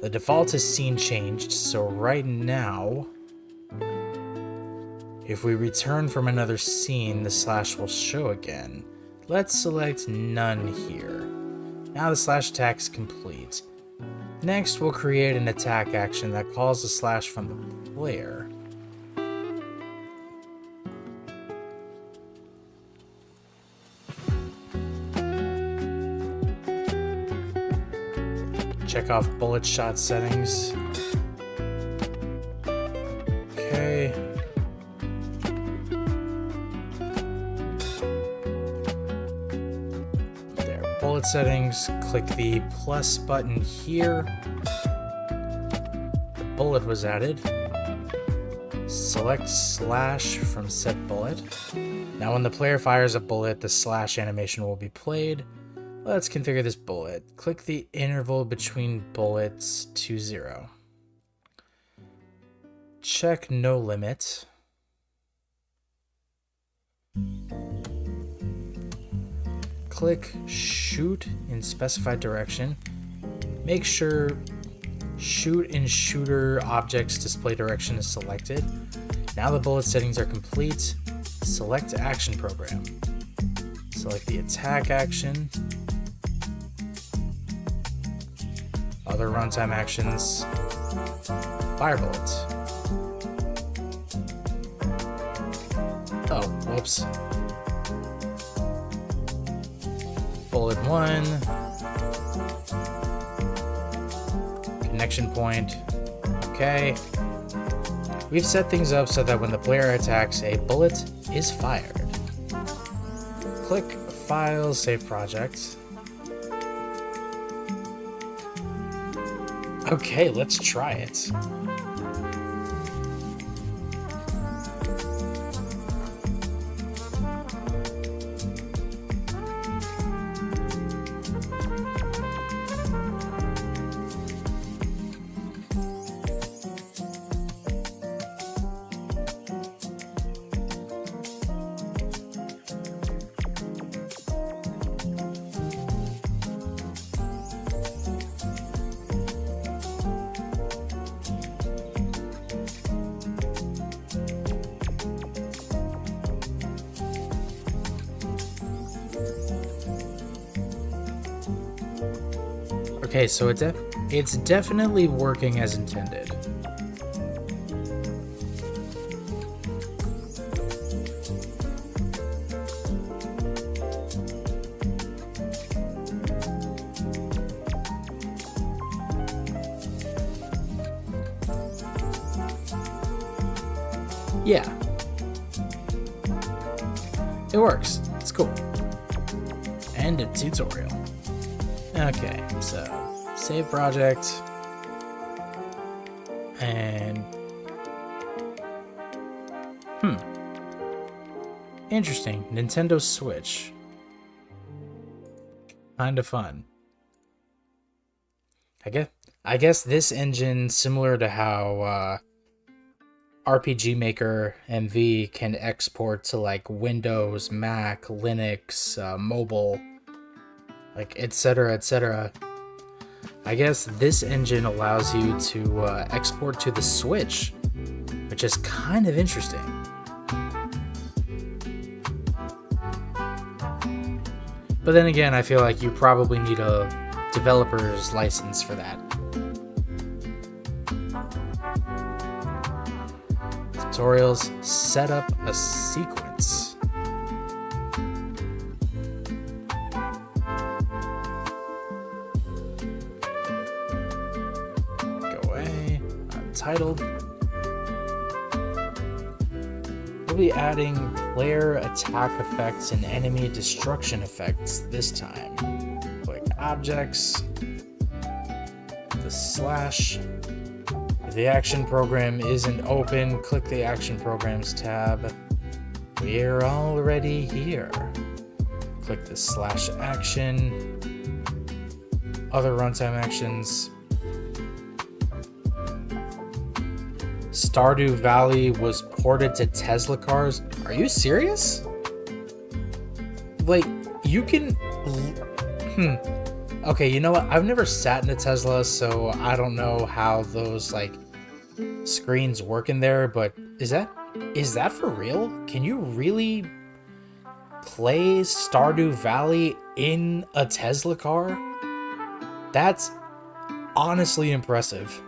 The default is scene changed, so right now If we return from another scene, the slash will show again. Let's select none here. Now the slash attack is complete. Next, we'll create an attack action that calls the slash from the player. Check off bullet shot settings. Okay. There, bullet settings. Click the plus button here. The bullet was added. Select slash from set bullet. Now when the player fires a bullet, the slash animation will be played. Let's configure this bullet. Click the interval between bullets to 0. Check no limit. Click shoot in specified direction. Make sure shoot in shooter objects display direction is selected. Now the bullet settings are complete. Select action program. Select the attack action. Other runtime actions. Fire bullets. Oh, whoops. Bullet 1. Connection point. Okay. We've set things up so that when the player attacks, a bullet is fired. Click File, Save Project. Okay, let's try it. Okay, so it's definitely working as intended. Yeah. It works. It's cool. End of tutorial. Okay, so save project and interesting. Nintendo Switch. Kinda fun. I guess this engine, similar to how RPG Maker MV can export to like Windows, Mac, Linux, mobile, like etc. etc. I guess this engine allows you to export to the Switch, which is kind of interesting. But then again, I feel like you probably need a developer's license for that. Tutorials, set up a sequence. Go away, untitled. We'll be adding player attack effects and enemy destruction effects this time. Click objects, the slash. If the action program isn't open, click the action programs tab. We're already here. Click the slash action. Other runtime actions. Stardew Valley was ported to Tesla cars. Are you serious? Like, you can... Okay, you know what? I've never sat in a Tesla, so I don't know how those, like, screens work in there, but is that Is that for real? Can you really play Stardew Valley in a Tesla car? That's honestly impressive.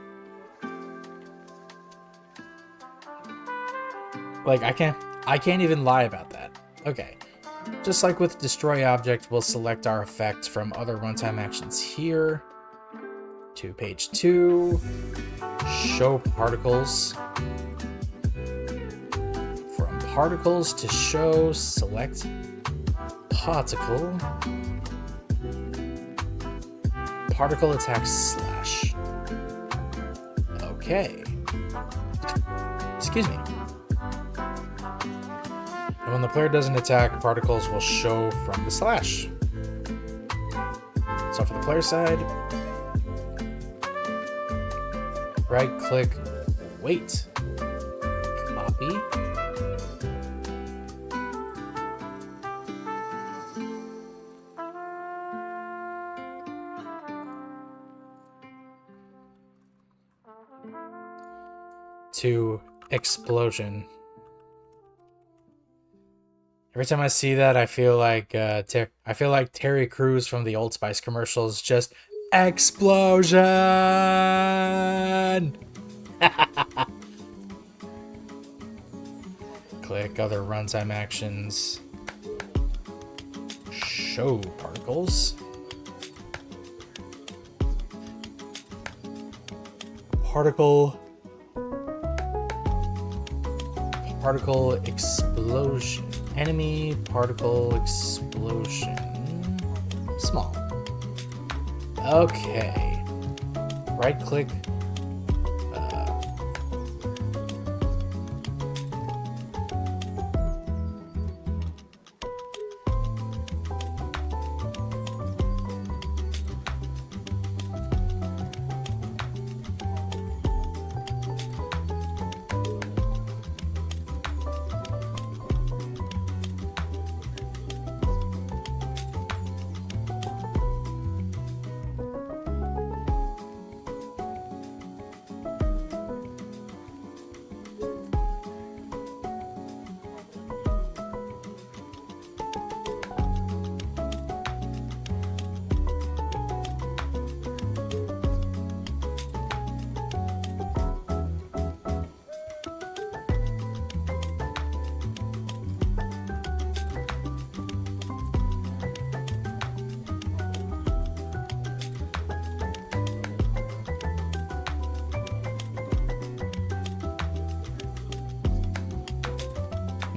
Like, I can't even lie about that. Okay. Just like with Destroy Object, we'll select our effect from other runtime actions here. To page 2. Show particles. From particles to show, select particle. Particle attack slash. Okay. Excuse me. And when the player doesn't attack, particles will show from the slash. So for the player side, right click, wait, copy. To explosion. Every time I see that, I feel like Terry Crews from the Old Spice commercials. Just explosion. Click other runtime actions. Show particles. Particle explosion. Enemy particle explosion. Small. Okay. Right click.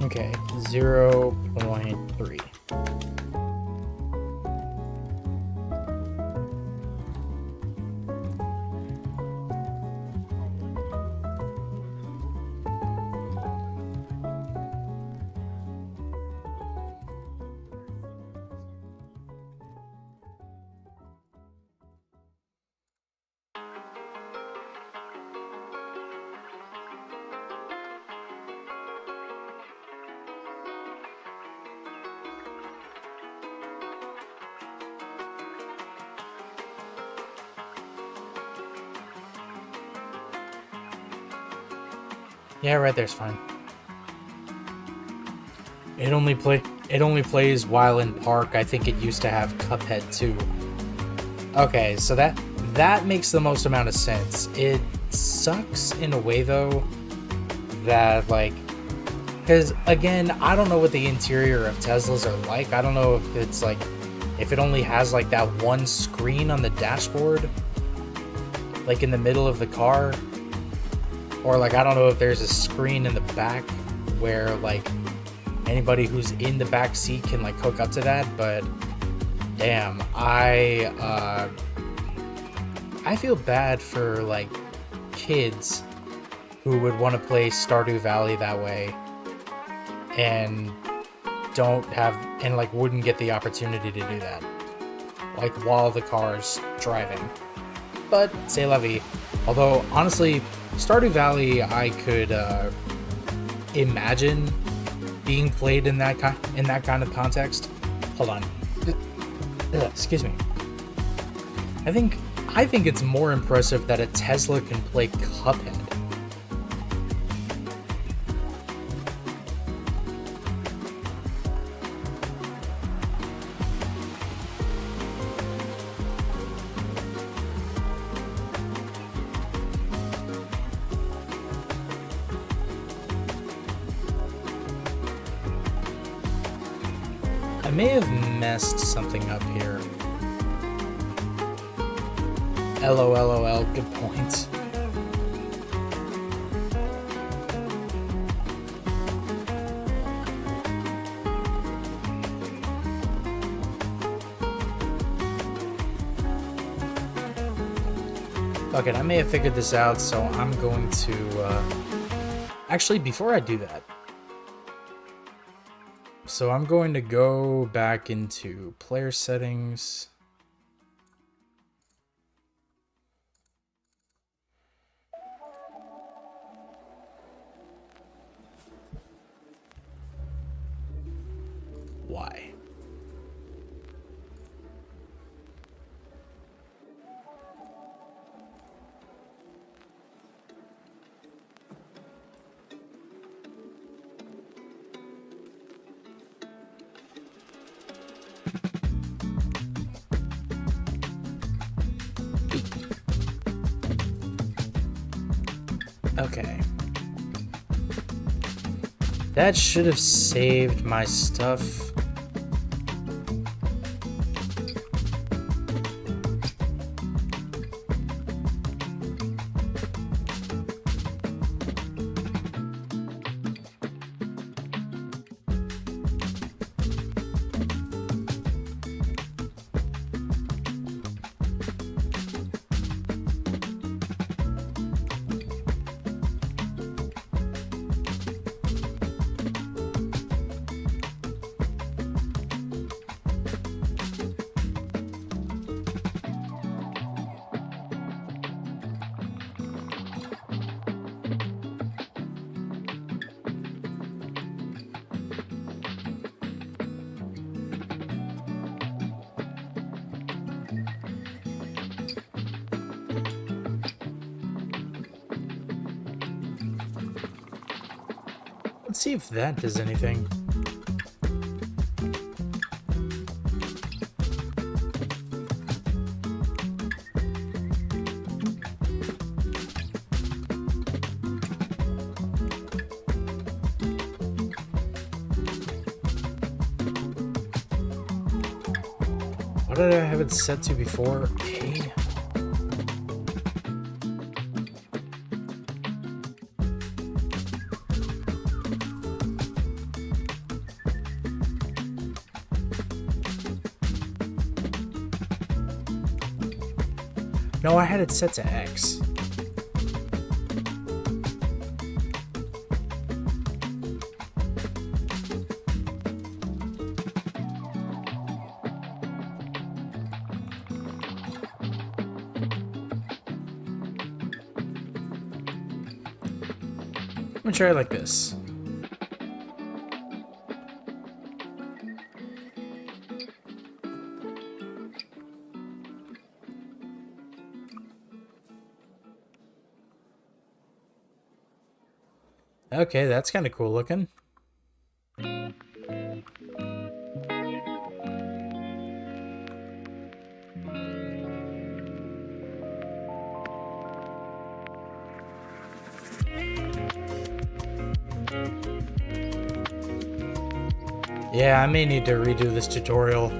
Okay, 0.3. Yeah, right there's fine. It only plays while in park. I think it used to have Cuphead too. Okay, so that makes the most amount of sense. It sucks in a way though that like, because again, I don't know what the interior of Teslas are like. I don't know if it's like, if it only has like that one screen on the dashboard, like in the middle of the car. Or like, I don't know if there's a screen in the back where like anybody who's in the back seat can like hook up to that, but damn, I feel bad for like kids who would want to play Stardew Valley that way and don't have, and like wouldn't get the opportunity to do that, like while the car's driving. But c'est la vie. Although honestly, Stardew Valley, I could imagine being played in that kind of context. Hold on. Excuse me. I think it's more impressive that a Tesla can play Cuphead. may have messed something up here. LOL, good point. Fuck it, I may have figured this out, so I'm going to, actually, before I do that, so I'm going to go back into player settings. Why? Okay. That should have saved my stuff. Let's see if that does anything. What did I have it set to before? A? No, I had it set to X. I'm gonna try it like this. Okay, that's kind of cool looking. Yeah, I may need to redo this tutorial.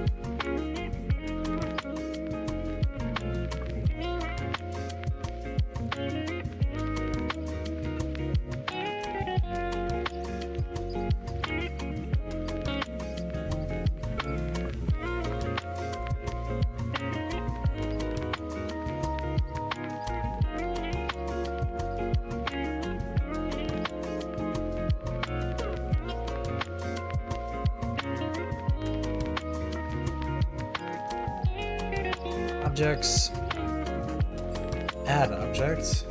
Objects, add object.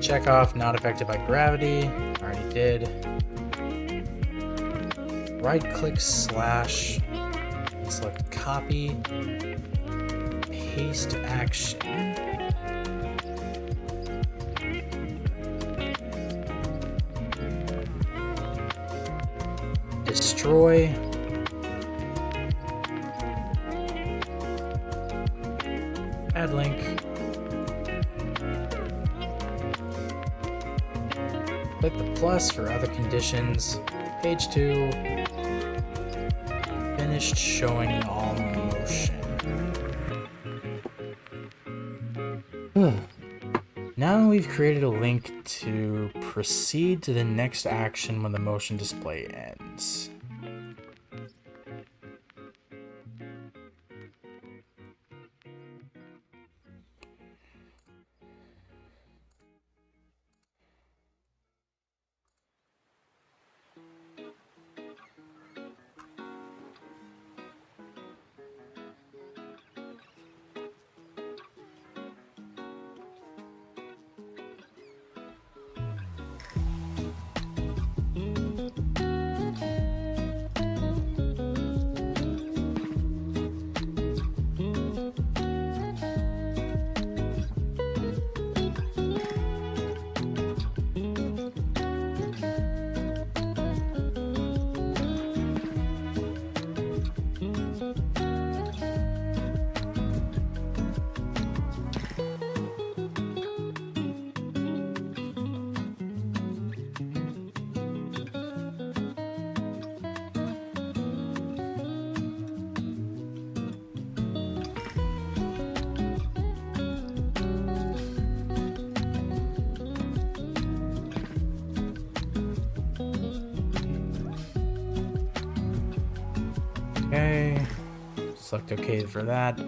Check off not affected by gravity. Already did. Right click slash. Select copy. paste action. Destroy. Add link. Click the plus for other conditions. Page 2. Finished showing all motion. Now we've created a link to proceed to the next action when the motion display ends. Okay, select OK for that.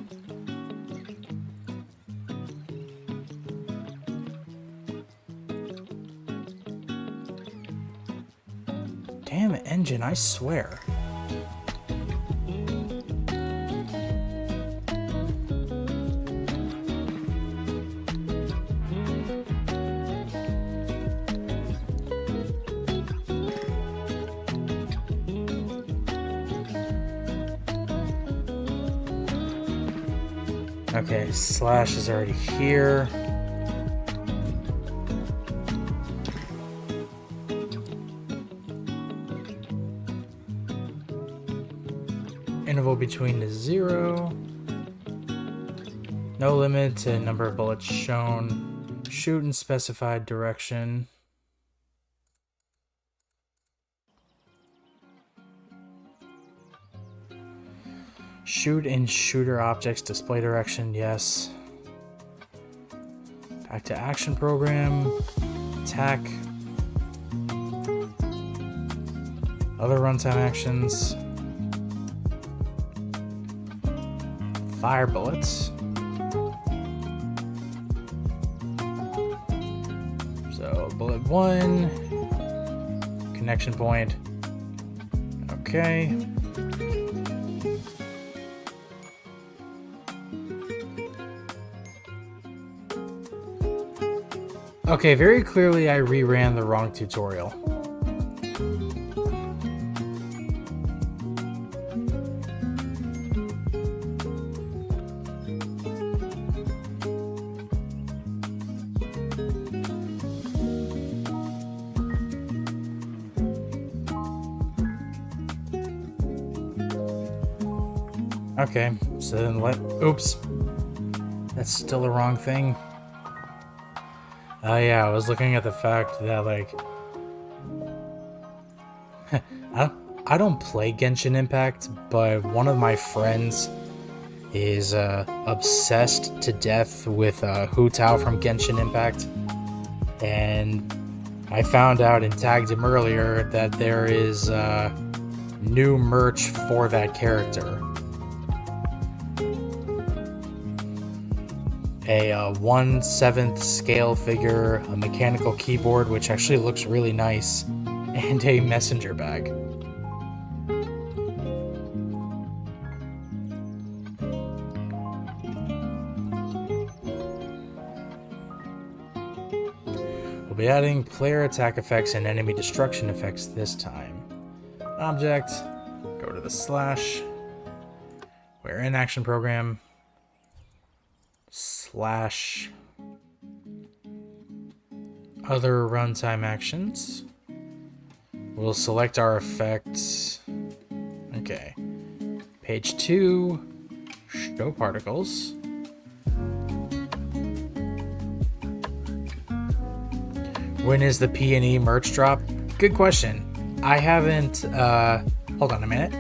Damn engine, I swear. Okay, slash is already here. Interval between the 0. No limit to number of bullets shown. Shoot in specified direction. Shoot in shooter objects display direction, yes. Back to action program. Attack. Other runtime actions. Fire bullets. So bullet 1. Connection point. Okay. Okay, very clearly I reran the wrong tutorial. Okay, so then oops. That's still the wrong thing. Oh yeah, I was looking at the fact that, like, I don't play Genshin Impact, but one of my friends is obsessed to death with Hu Tao from Genshin Impact, and I found out and tagged him earlier that there is new merch for that character. A 1/7 scale figure, a mechanical keyboard, which actually looks really nice, and a messenger bag. We'll be adding player attack effects and enemy destruction effects this time. Object, go to the slash, we're in action program. Flash. Other runtime actions. We'll select our effects. Okay. Page 2. Show particles. When is the P&E merch drop? Good question. I haven't, hold on a minute.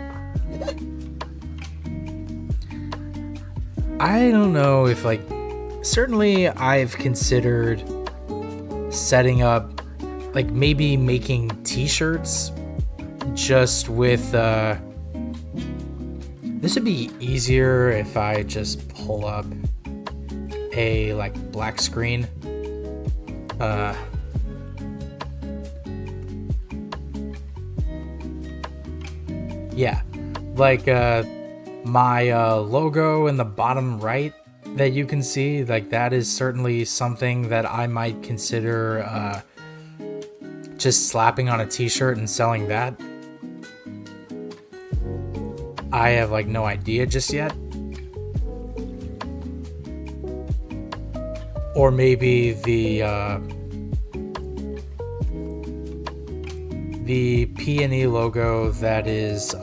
I don't know if, like, certainly I've considered setting up, like, maybe making t-shirts just with, this would be easier if I just pull up a, like, black screen. Yeah, like my logo in the bottom right that you can see, like that is certainly something that I might consider just slapping on a t-shirt and selling that. I have like no idea just yet. Or maybe the P&E logo that is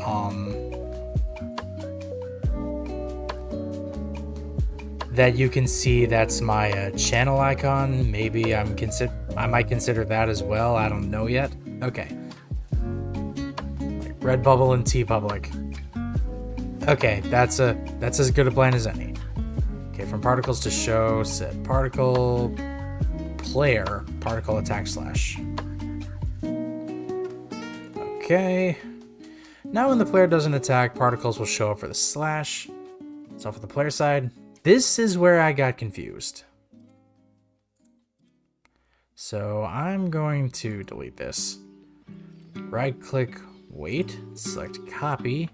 that you can see, that's my channel icon. Maybe I might consider that as well. I don't know yet. Okay. Like Redbubble and TeePublic. Okay, that's as good a plan as any. Okay, from particles to show, set particle player particle attack slash. Okay. Now when the player doesn't attack, particles will show up for the slash. So for the player side, this is where I got confused. So I'm going to delete this. Right click, wait, select copy,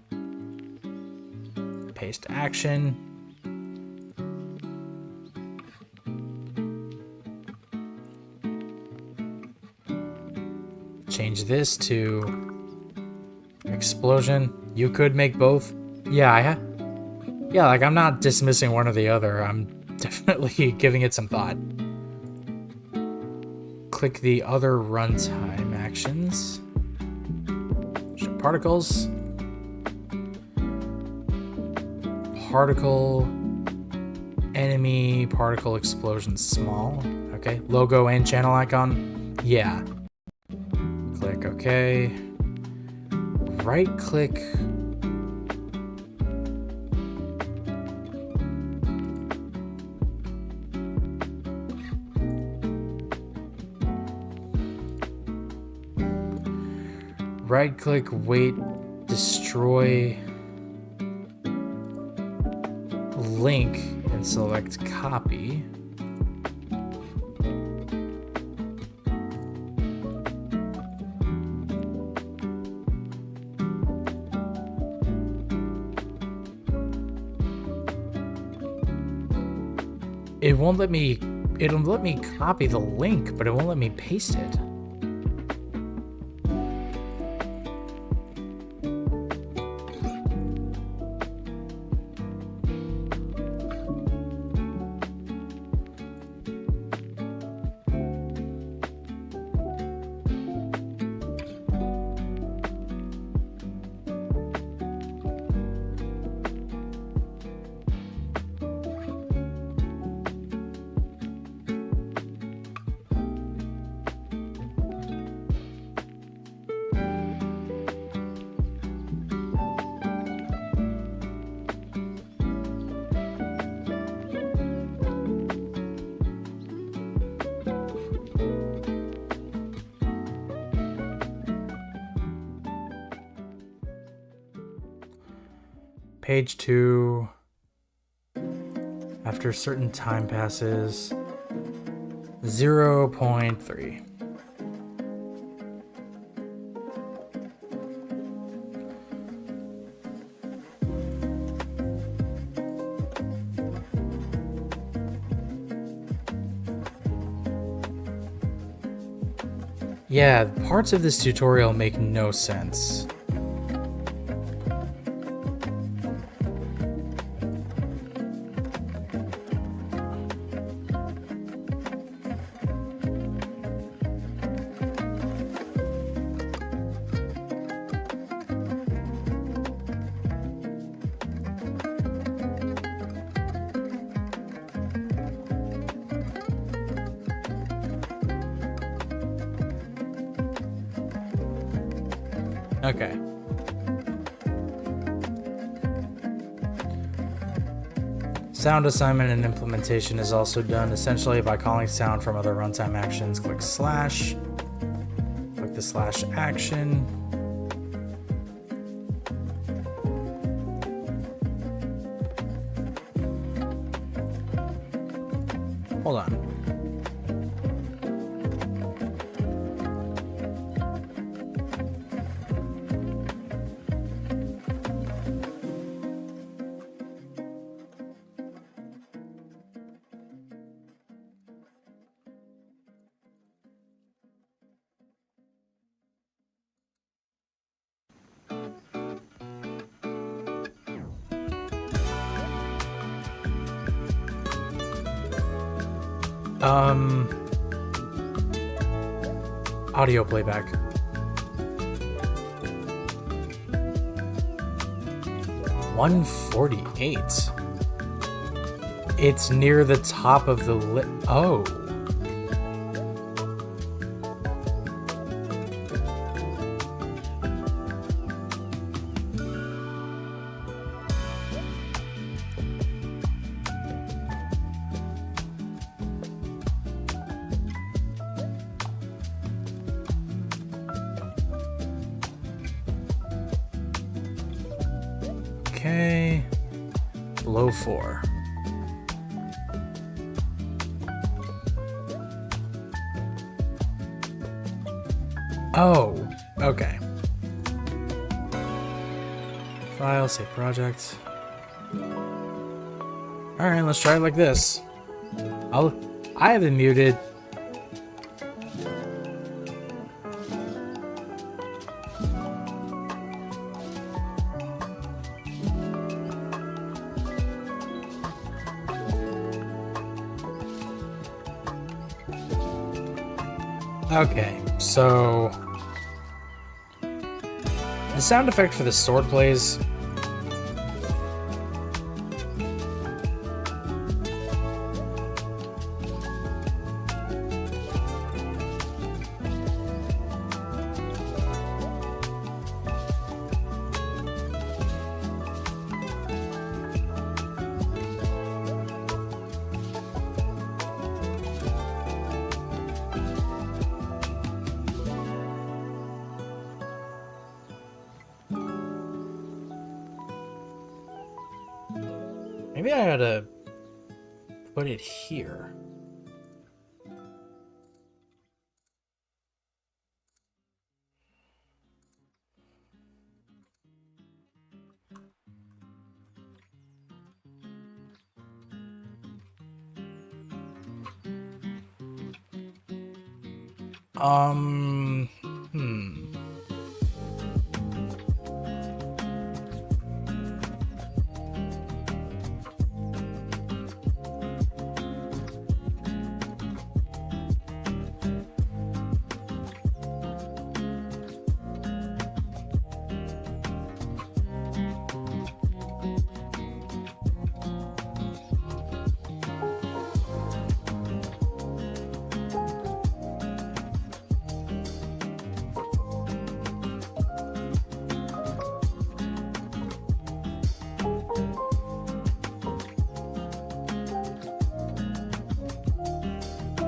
paste action. Change this to explosion. You could make both. Yeah, yeah, like I'm not dismissing one or the other. I'm definitely giving it some thought. Click the other runtime actions. Show particles. Particle. Enemy particle explosion small. Okay. Logo and channel icon. Yeah. Click OK. Right click. Right click, wait, destroy link and select copy. It'll let me copy the link, but it won't let me paste it. Page 2. After a certain time passes, 0.3. Yeah, parts of this tutorial make no sense. Okay. Sound assignment and implementation is also done essentially by calling sound from other runtime actions. Click slash. Click the slash action. Hold on. Audio playback. $148. It's near the top of the Oh. Okay. Low 4. Oh, okay. File, save project. Alright, let's try it like this. I have it muted. Okay, so the sound effect for the sword plays. Maybe I ought to put it here. Hmm.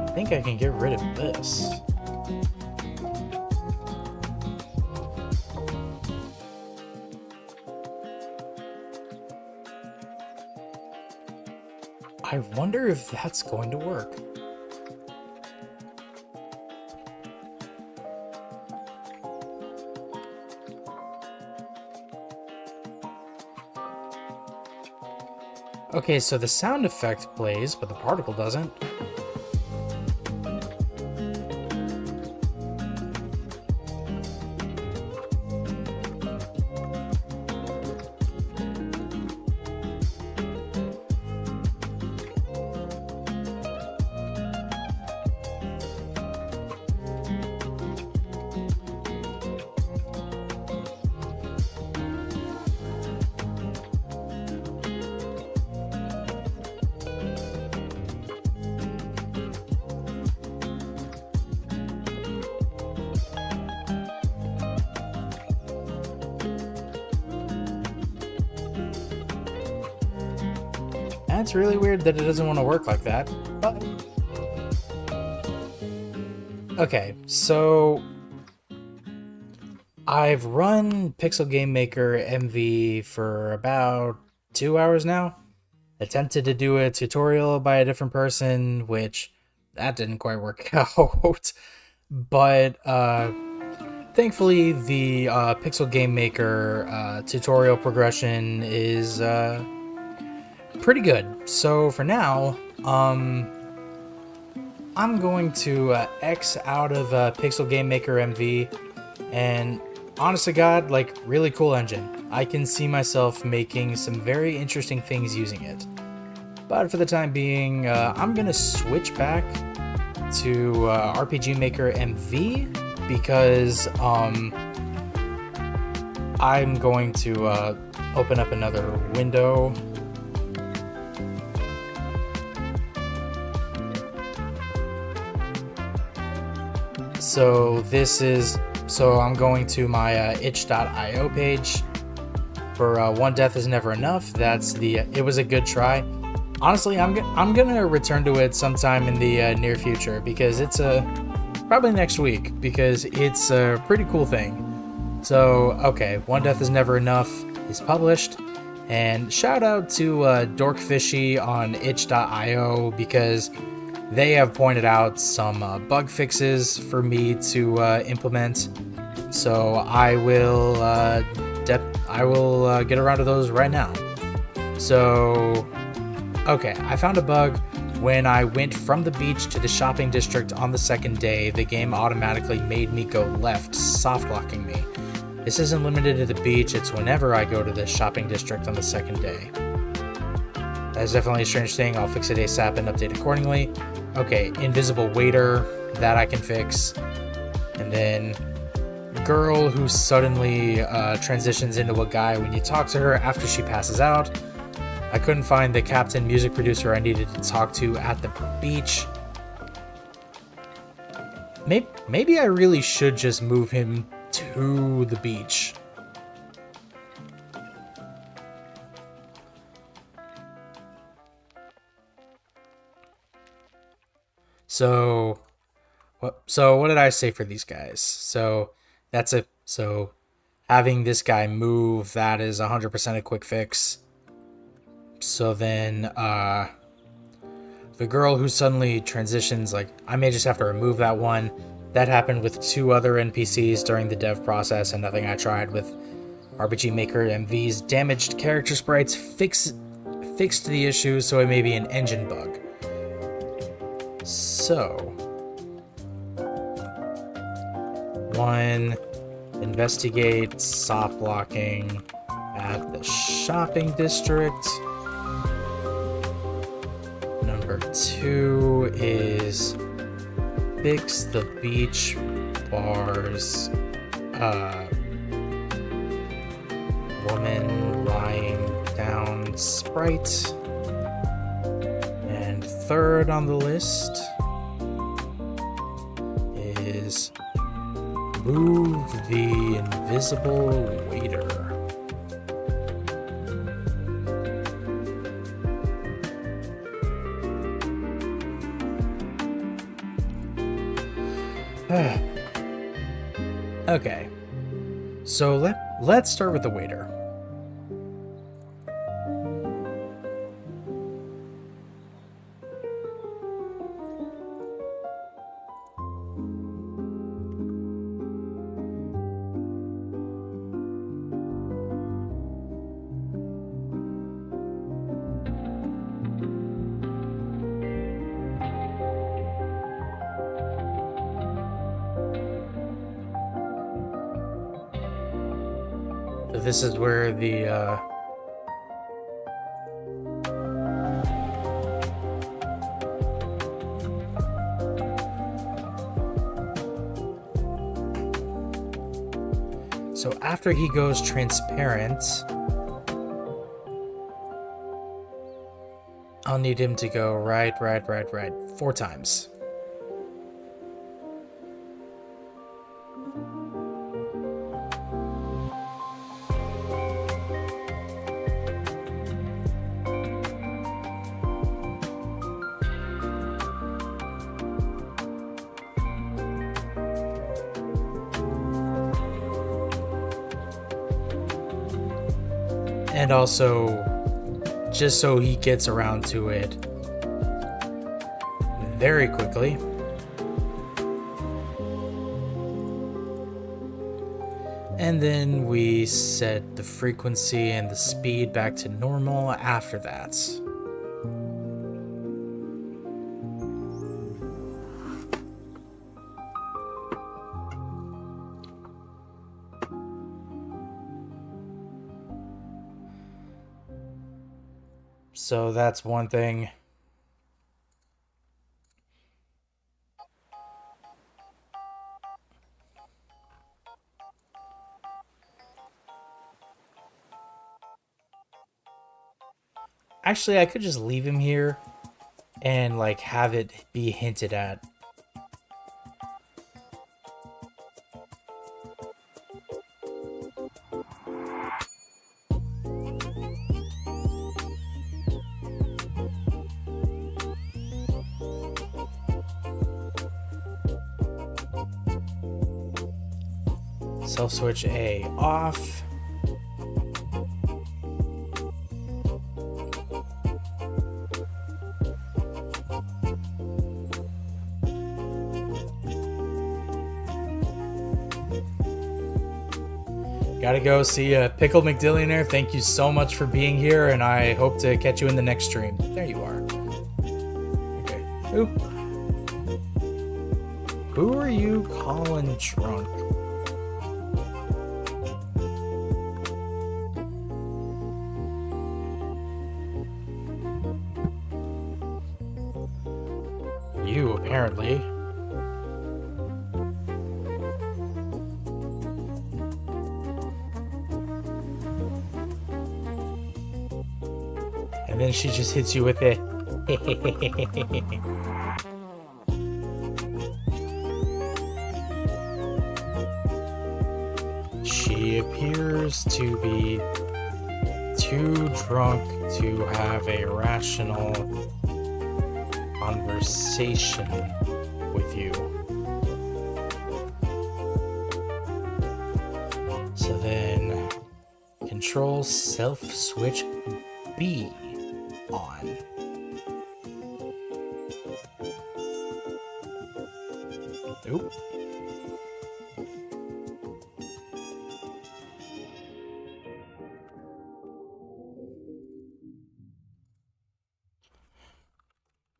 I think I can get rid of this. I wonder if that's going to work. Okay, so the sound effect plays, but the particle doesn't. That's really weird that it doesn't want to work like that. But okay, so I've run Pixel Game Maker MV for about 2 hours now. Attempted to do a tutorial by a different person, which that didn't quite work out. But thankfully, the Pixel Game Maker tutorial progression is pretty good. So for now, I'm going to X out of Pixel Game Maker MV, and honest to God, like, really cool engine. I can see myself making some very interesting things using it. But for the time being, I'm gonna switch back to RPG Maker MV because I'm going to open up another window. So I'm going to my itch.io page for One Death Is Never Enough. That's it was a good try. Honestly, I'm gonna return to it sometime in the near future because it's probably next week because it's a pretty cool thing. So okay, One Death Is Never Enough is published, and shout out to Dorkfishy on itch.io because they have pointed out some bug fixes for me to implement. So I will get around to those right now. So, okay, I found a bug when I went from the beach to the shopping district on the second day. The game automatically made me go left, soft locking me. This isn't limited to the beach, it's whenever I go to the shopping district on the second day. That is definitely a strange thing. I'll fix it ASAP and update accordingly. Okay, invisible waiter, that I can fix. And then girl who suddenly transitions into a guy when you talk to her after she passes out. I couldn't find the captain music producer I needed to talk to at the beach. Maybe I really should just move him to the beach. So what did I say for these guys? So having this guy move, that is 100% a quick fix. So then the girl who suddenly transitions, like, I may just have to remove that one. That happened with 2 other NPCs during the dev process, and nothing I tried with RPG Maker MV's damaged character sprites fixed the issue, so it may be an engine bug. So 1, investigate soft locking at the shopping district. Number 2 is fix the beach bars. Woman lying down sprite. And 3rd on the list is move the invisible waiter. Okay, so let's start with the waiter. So this is where the so after he goes transparent, I'll need him to go right 4 times. And also, just so he gets around to it very quickly. And then we set the frequency and the speed back to normal after that. So that's one thing. Actually, I could just leave him here and like have it be hinted at. Self switch A off. Gotta go see Pickle McDillionaire. Thank you so much for being here, and I hope to catch you in the next stream. There you are. Okay. Who are you calling drunk? You, apparently. And then she just hits you with it. She appears to be too drunk to have a rational conversation with you. So then, control self switch B on. Oop.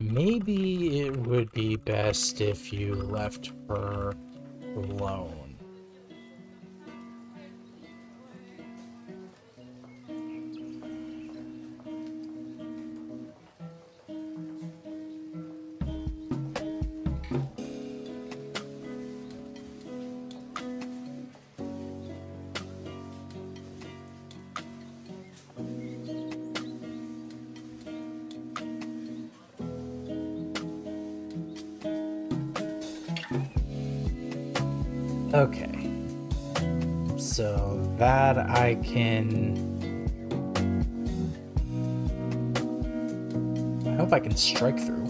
Maybe it would be best if you left her alone. Okay, so that I can... I hope I can strike through.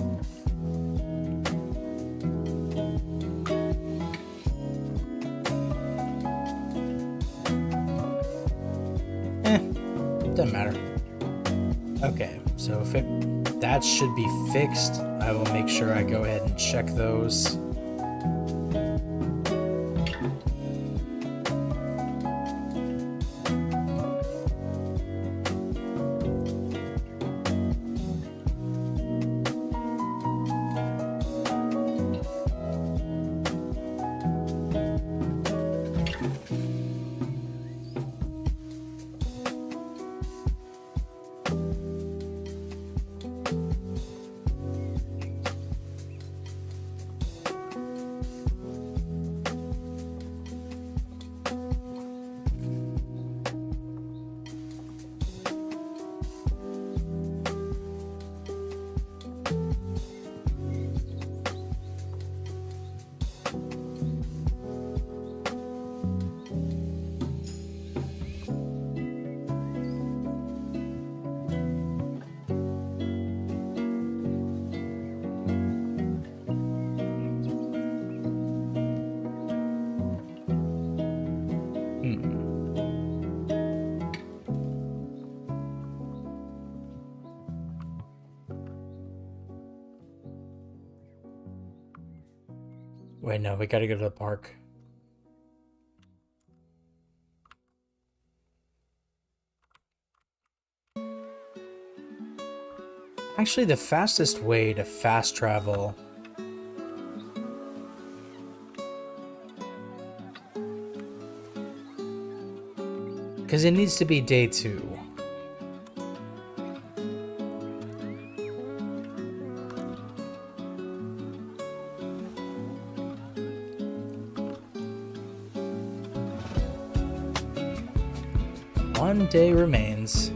Doesn't matter. Okay, so if that should be fixed, I will make sure I go ahead and check those. Wait, no, we gotta go to the park. Actually, the fastest way to fast travel... Because it needs to be day 2. One day remains.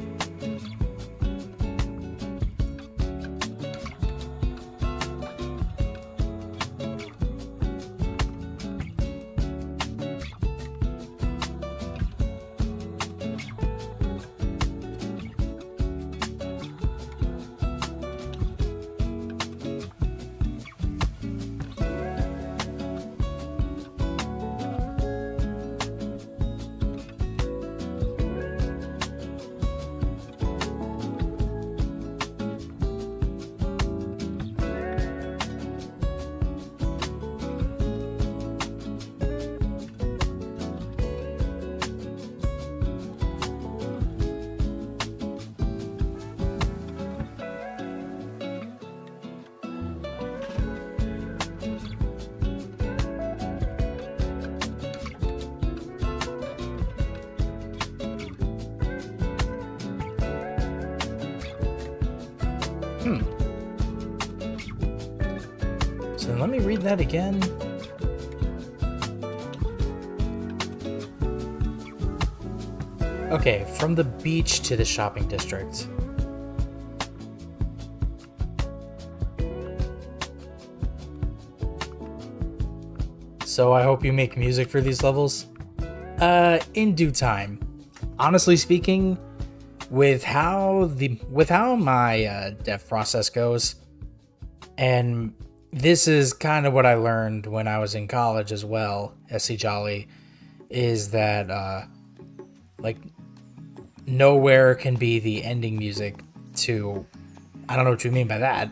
So let me read that again. Okay, from the beach to the shopping district. So I hope you make music for these levels. In due time. Honestly speaking, with how my dev process goes, and this is kind of what I learned when I was in college as well, SC Jolly, is that like nowhere can be the ending music to, I don't know what you mean by that,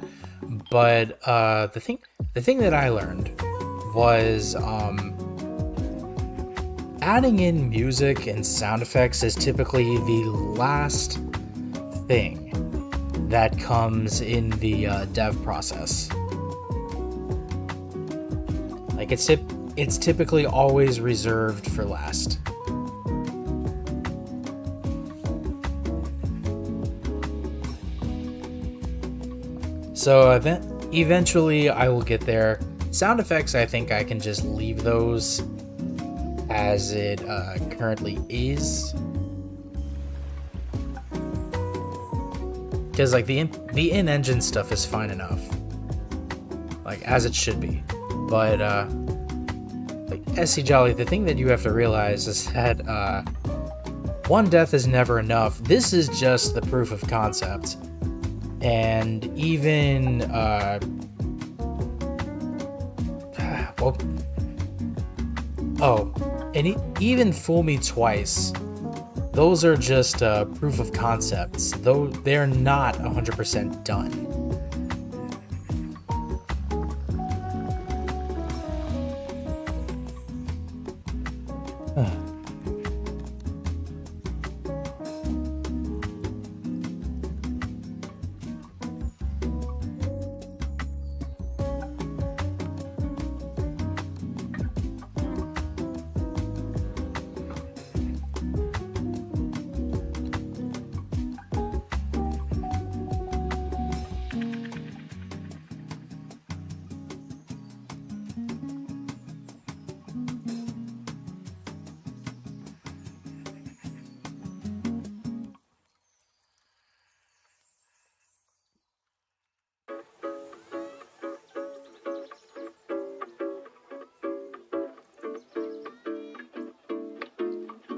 but the thing that I learned was adding in music and sound effects is typically the last thing that comes in the dev process. Like it's typically always reserved for last. So eventually I will get there. Sound effects, I think I can just leave those as it currently is. Because like the in-engine stuff is fine enough. Like as it should be. But like SC Jolly, the thing that you have to realize is that one death is never enough. This is just the proof of concept. And even even Fool Me Twice, those are just proof of concepts, though they're not 100% done.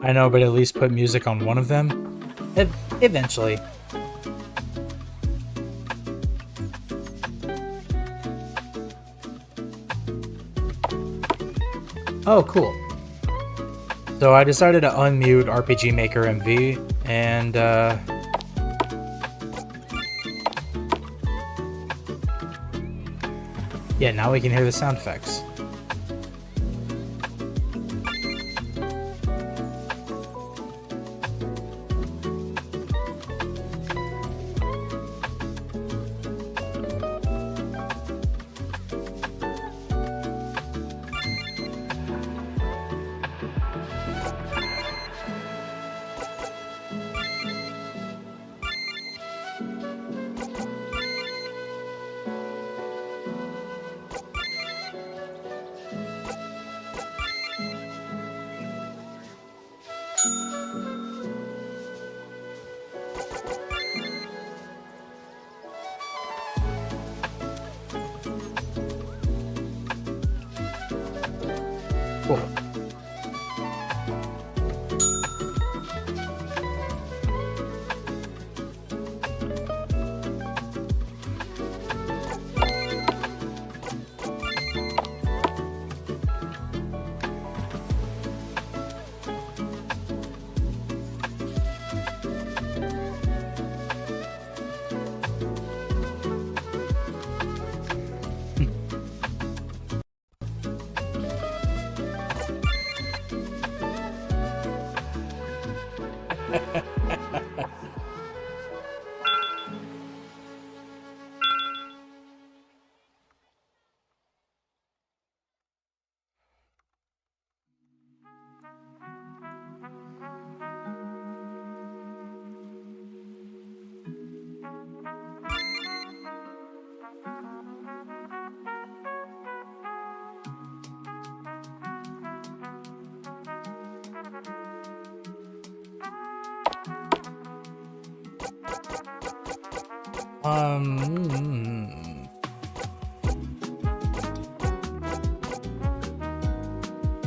I know, but at least put music on one of them. Eventually. Oh, cool. So I decided to unmute RPG Maker MV, and yeah, now we can hear the sound effects. Cool.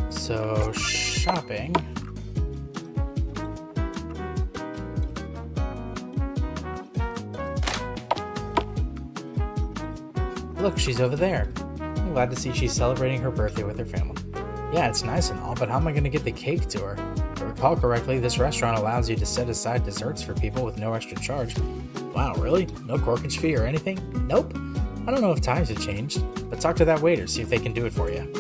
So shopping. Look, she's over there. I'm glad to see she's celebrating her birthday with her family. Yeah, it's nice and all, but how am I going to get the cake to her? If I recall correctly, this restaurant allows you to set aside desserts for people with no extra charge. Wow, really? No corkage fee or anything? Nope. I don't know if times have changed, but talk to that waiter, see if they can do it for you.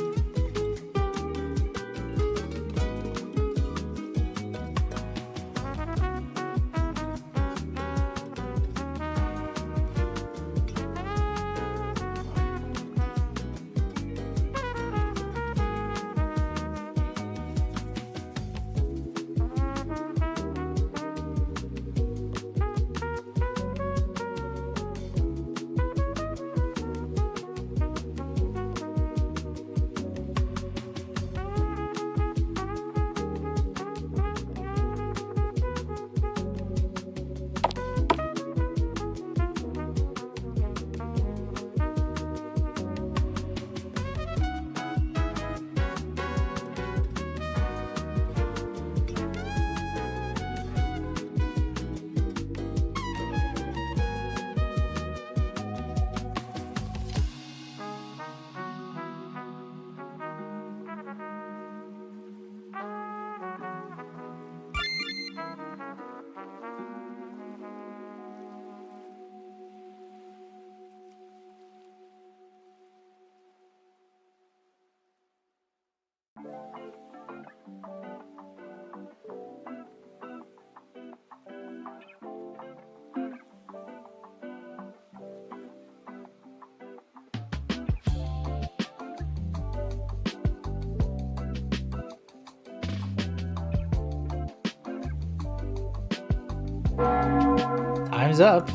Time's up.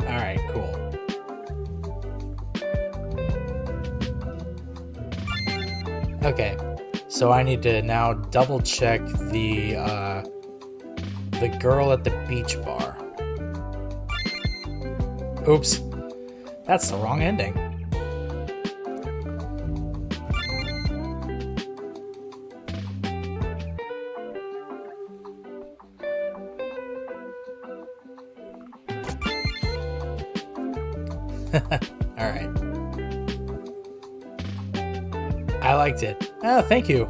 Alright, cool. Okay, so I need to now double check the girl at the beach bar. Oops, that's the wrong ending. Alright. I liked it. Oh, thank you.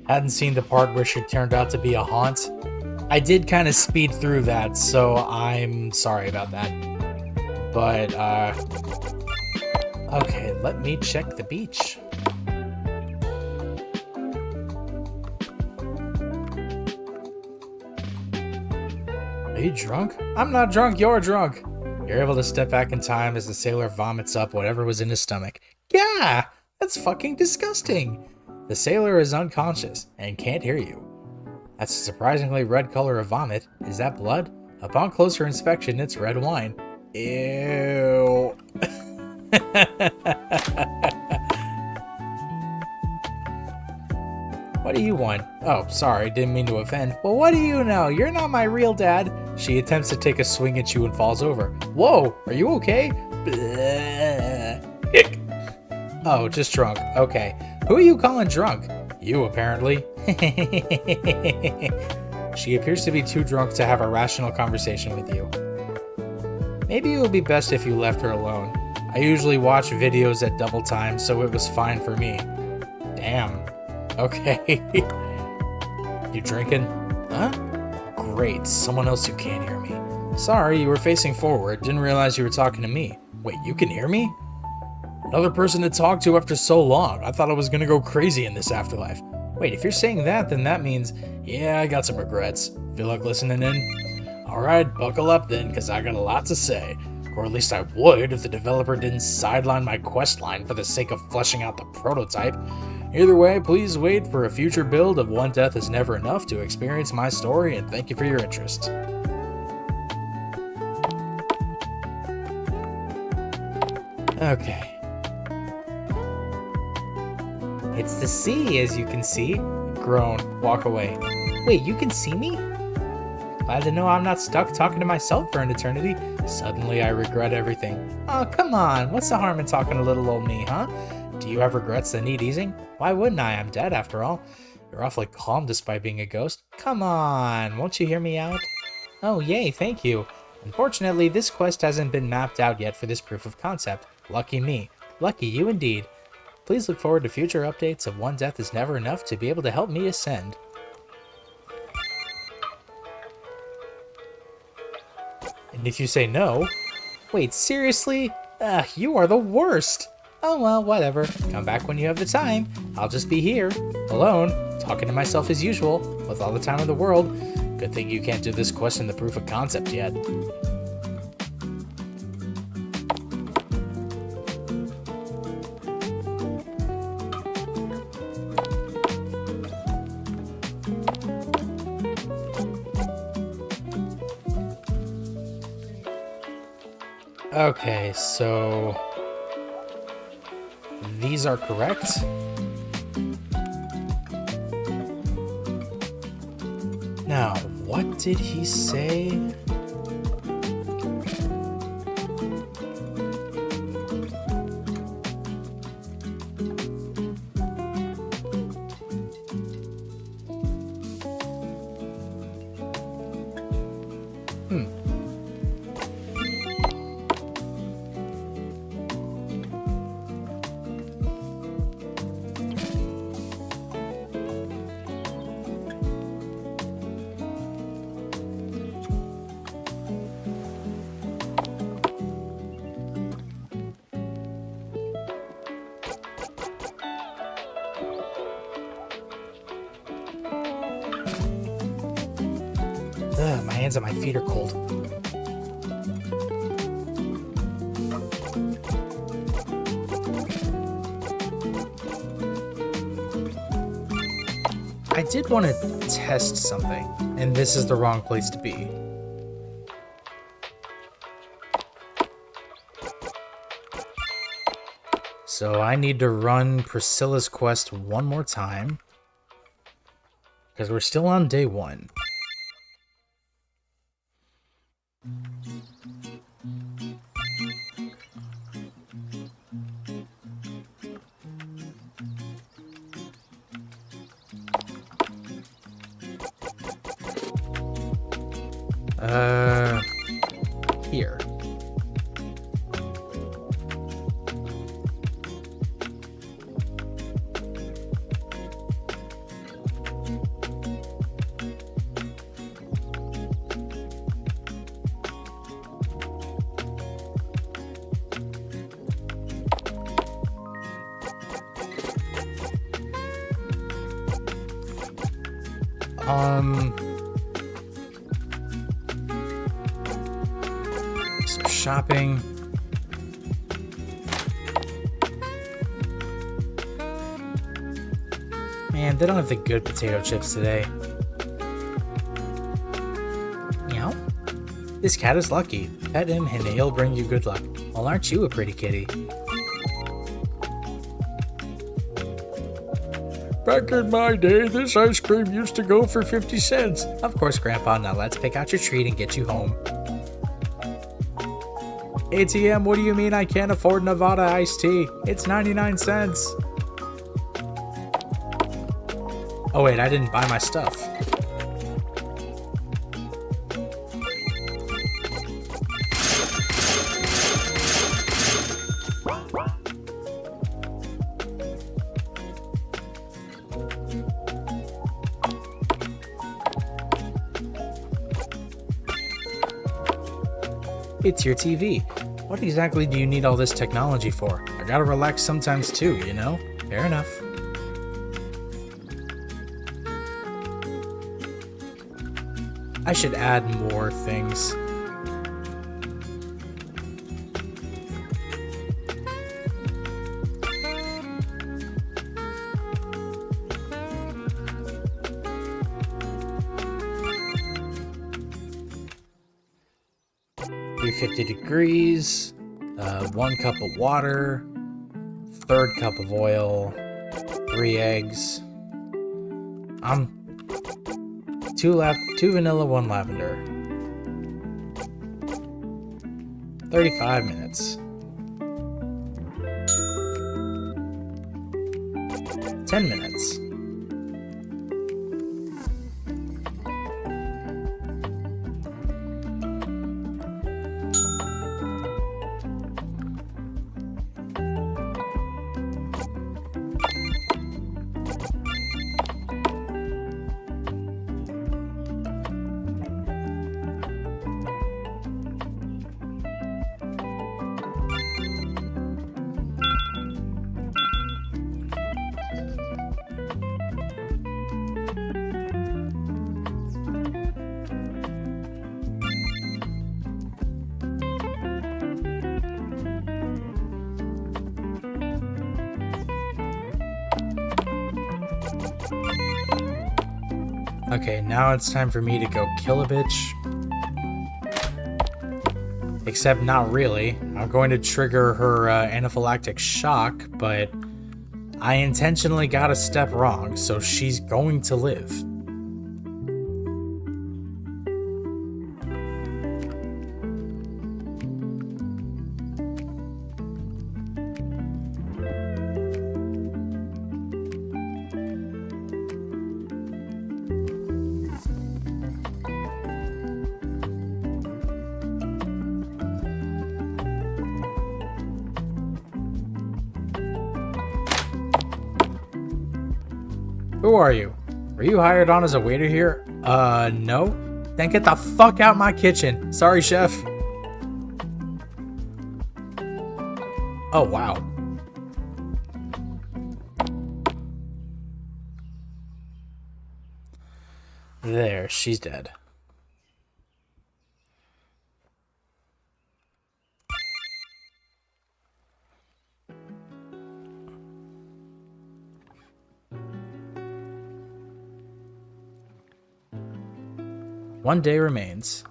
Hadn't seen the part where she turned out to be a haunt. I did kind of speed through that, so I'm sorry about that. But, okay, let me check the beach. Are you drunk? I'm not drunk, you're drunk. You're able to step back in time as the sailor vomits up whatever was in his stomach. Yeah, That's fucking disgusting. The sailor is unconscious and can't hear you. That's a surprisingly red color of vomit. Is that blood? Upon closer inspection, it's red wine. Ew. What do you want? Oh, sorry, didn't mean to offend. Well, what do you know? You're not my real dad. She attempts to take a swing at you and falls over. Whoa, are you okay? Hick. Oh, just drunk. Okay. Who are you calling drunk? You, apparently. She appears to be too drunk to have a rational conversation with you. Maybe it would be best if you left her alone. I usually watch videos at double time, so it was fine for me. Damn. Okay. You drinking? Huh? Great, someone else who can't hear me. Sorry, you were facing forward. Didn't realize you were talking to me. Wait, you can hear me? Another person to talk to after so long. I thought I was gonna go crazy in this afterlife. Wait, if you're saying that, then that means, yeah, I got some regrets. Feel like listening in? Alright, buckle up then, because I got a lot to say. Or at least I would if the developer didn't sideline my quest line for the sake of fleshing out the prototype. Either way, please wait for a future build of One Death is Never Enough to experience my story, and thank you for your interest. Okay. It's the sea, as you can see. Groan. Walk away. Wait, you can see me? Glad to know I'm not stuck talking to myself for an eternity. Suddenly I regret everything. Oh, come on. What's the harm in talking to little old me, huh? Do you have regrets that need easing? Why wouldn't I? I'm dead after all. You're awfully calm despite being a ghost. Come on. Won't you hear me out? Oh, yay. Thank you. Unfortunately, this quest hasn't been mapped out yet for this proof of concept. Lucky me. Lucky you indeed. Please look forward to future updates of One Death is Never Enough to be able to help me ascend. And if you say no... Wait, seriously? You are the worst! Oh well, whatever. Come back when you have the time. I'll just be here, alone, talking to myself as usual, with all the time in the world. Good thing you can't do this quest in the proof of concept yet. Okay, so... these are correct. Now, what did he say? Ugh, my hands and my feet are cold. I did want to test something, and this is the wrong place to be. So I need to run Priscilla's quest one more time, because we're still on day 1. Here. Some shopping. Man, they don't have the good potato chips today. Meow. This cat is lucky. Pet him and he'll bring you good luck. Well, aren't you a pretty kitty? Back in my day, this ice cream used to go for 50 cents. Of course, Grandpa. Now let's pick out your treat and get you home. ATM, what do you mean I can't afford Nevada iced tea? It's 99 cents. Oh wait, I didn't buy my stuff. It's your TV. What exactly do you need all this technology for? I gotta relax sometimes too, you know? Fair enough. I should add more things. $350 degrees, 1 cup of water, 1/3 cup of oil, 3 eggs. 2 vanilla, 1 lavender. 35 minutes. 10 minutes. Okay, now it's time for me to go kill a bitch. Except not really. I'm going to trigger her anaphylactic shock, but I intentionally got a step wrong, so she's going to live. Who are you? Were you hired on as a waiter here? No? Then get the fuck out my kitchen. Sorry, chef. Oh, wow. There, she's dead. One day remains.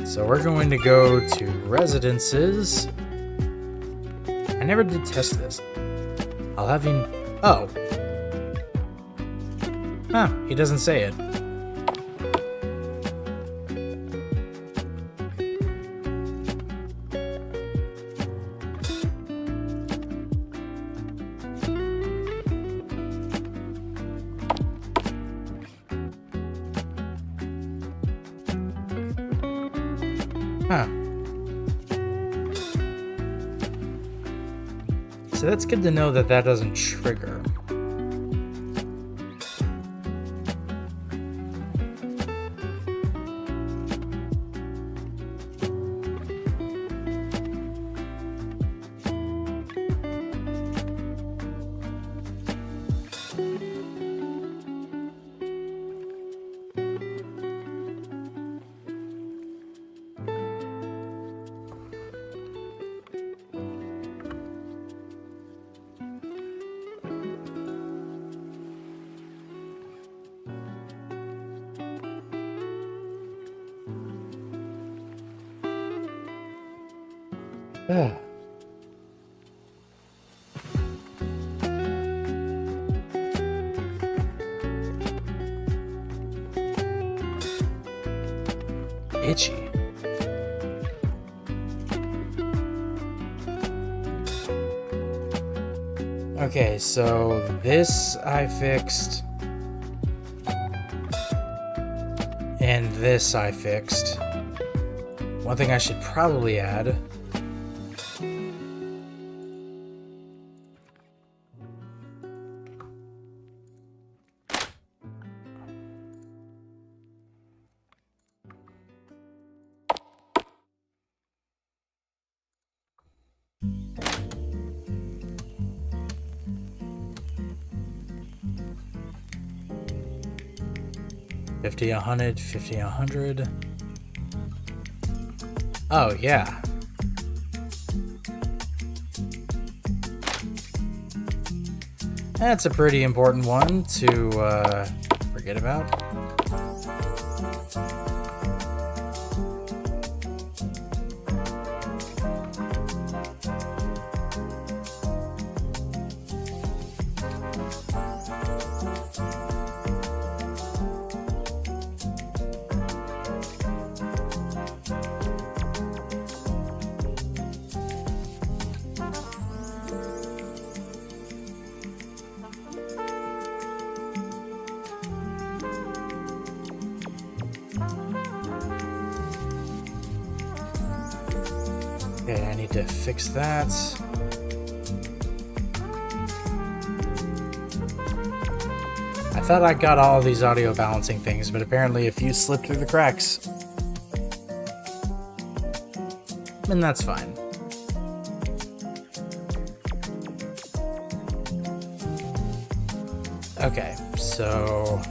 So we're going to go to residences. I never did test this. I'll have him... Oh. Huh, he doesn't say it. Huh. So that's good to know that that doesn't trigger. Itchy. Okay, so this I fixed. And this I fixed. One thing I should probably add. $50, $100, $50, $100. Oh, yeah. That's a pretty important one to forget about. Okay, I need to fix that. I thought I got all these audio balancing things, but apparently a few slipped through the cracks. And that's fine. Okay, so...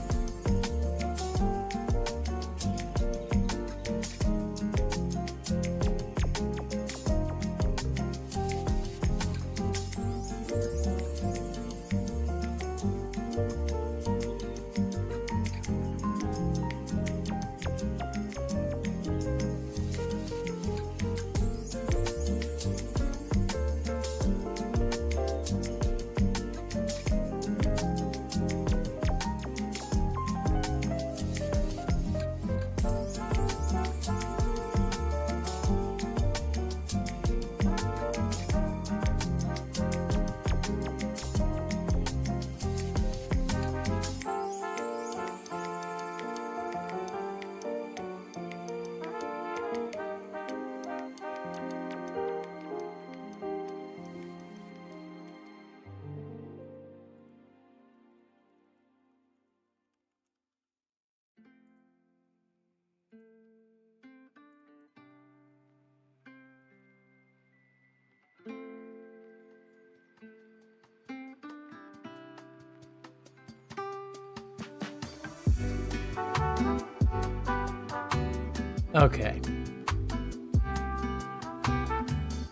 Okay.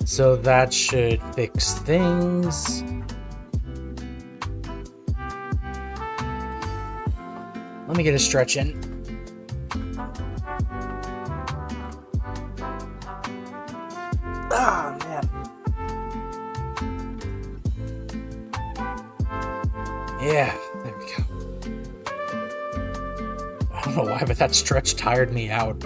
So that should fix things. Let me get a stretch in. Ah, man. Yeah, there we go. I don't know why, but that stretch tired me out.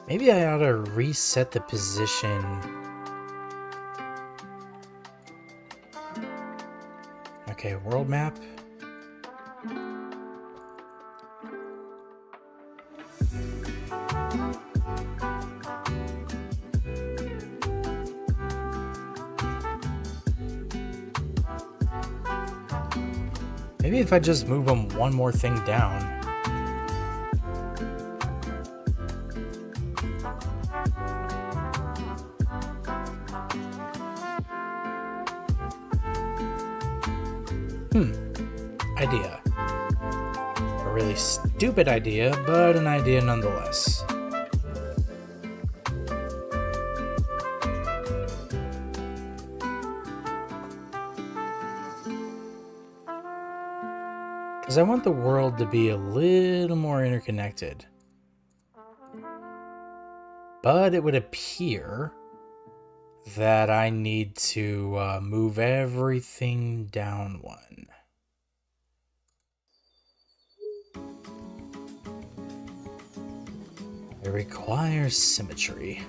Maybe I ought to reset the position. Okay, world map. Maybe if I just move them one more thing down. Idea. A really stupid idea, but an idea nonetheless. Because I want the world to be a little more interconnected. But it would appear that I need to move everything down one. It requires symmetry.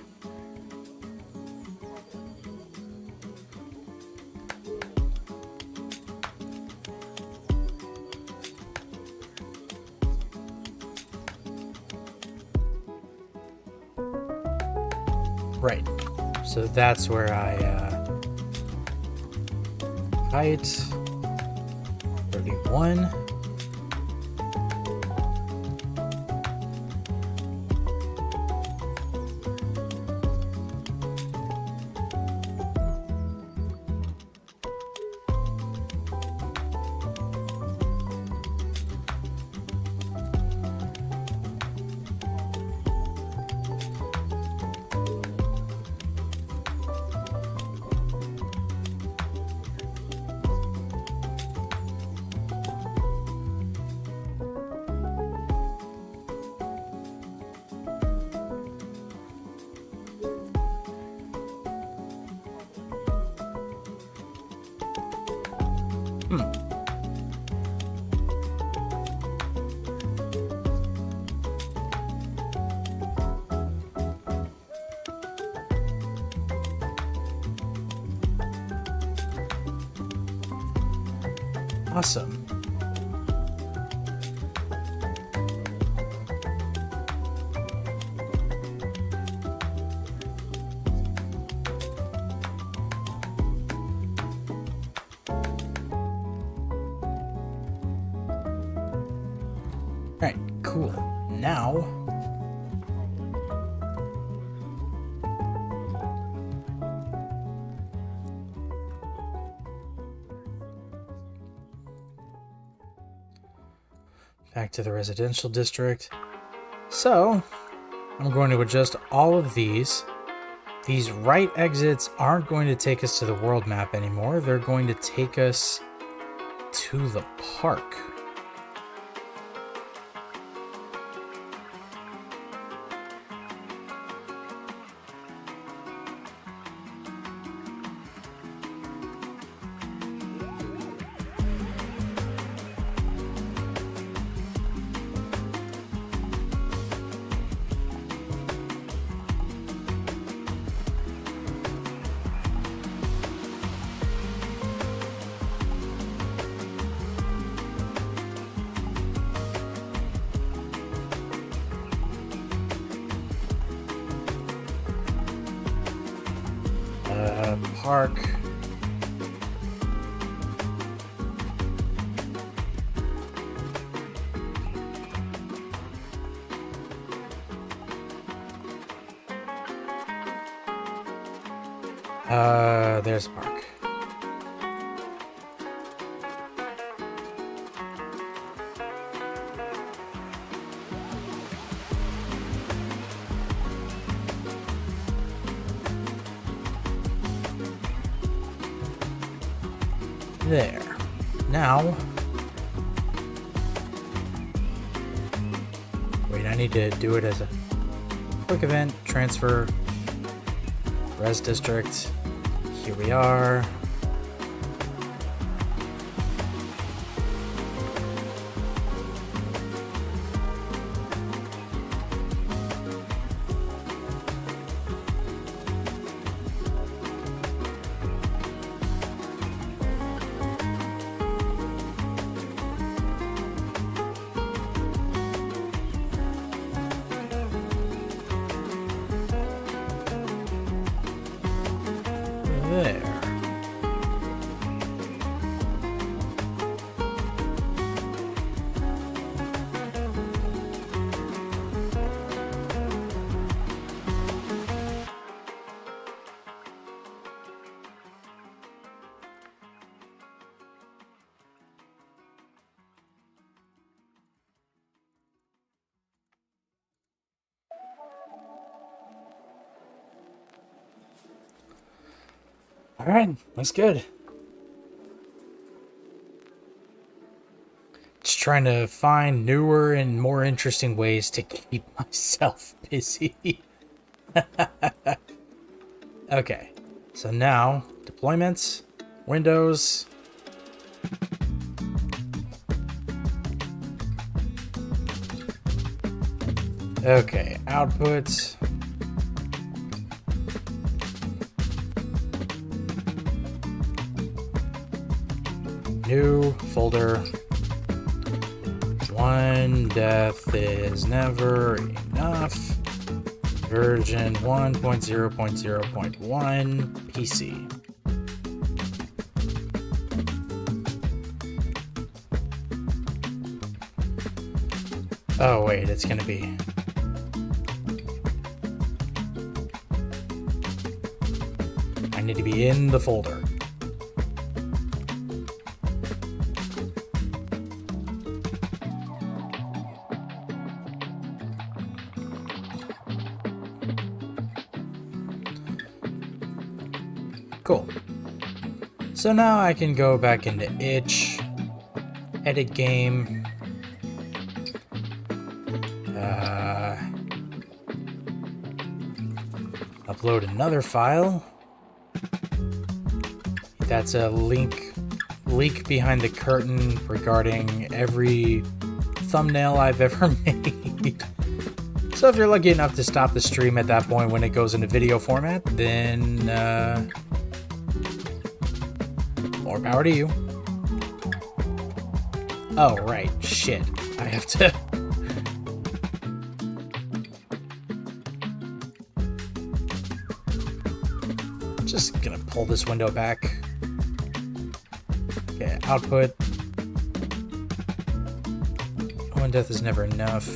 Right. So that's where I height 31. Awesome. Alright, cool. Now back to the residential district. So I'm going to adjust all of these. These right exits aren't going to take us to the world map anymore. They're going to take us to the park. Park. There's a park. There. Now, wait, I need to do it as a quick event, transfer, res district. Here we are. There. All right, looks good. Just trying to find newer and more interesting ways to keep myself busy. Okay, so now deployments, Windows. Okay, output. New folder. One death is never enough. Version 1.0.0.1 PC. Oh wait, it's gonna be... I need to be in the folder. Cool. So now I can go back into itch, edit game, upload another file. That's a leak behind the curtain regarding every thumbnail I've ever made. So if you're lucky enough to stop the stream at that point when it goes into video format, then more power to you. Oh, right. Shit. I have to... Just gonna pull this window back. Okay, output. One death is never enough.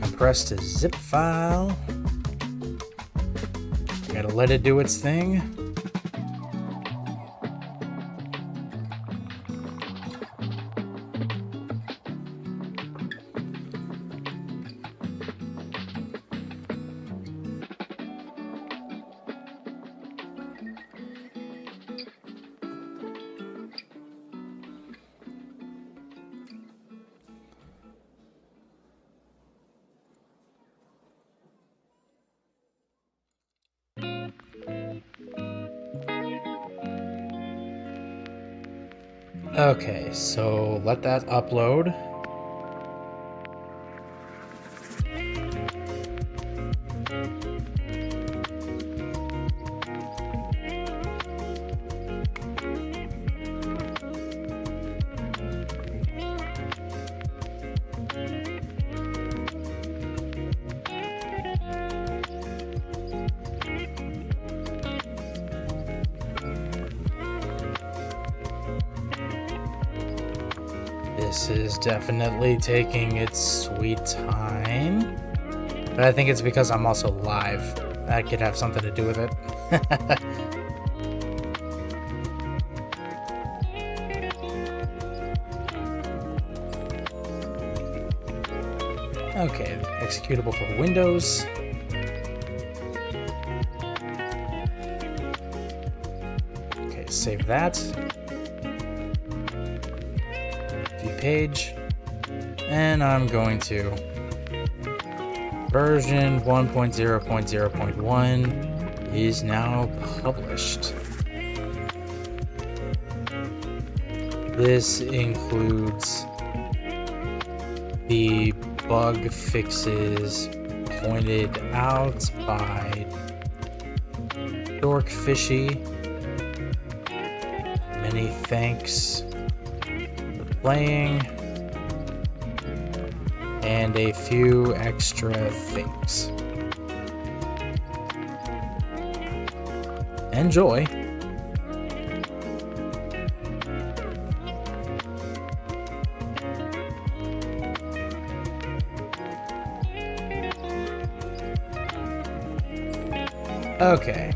Compress to zip file. I gotta let it do its thing. Okay, so let that upload. This is definitely taking its sweet time. But I think it's because I'm also live. That could have something to do with it. Okay, executable for Windows. Okay, save that. View page. And I'm going to version 1.0.0.1 is now published. This includes the bug fixes pointed out by Dorkfishy. Many thanks for playing. And a few extra things. enjoy. Okay.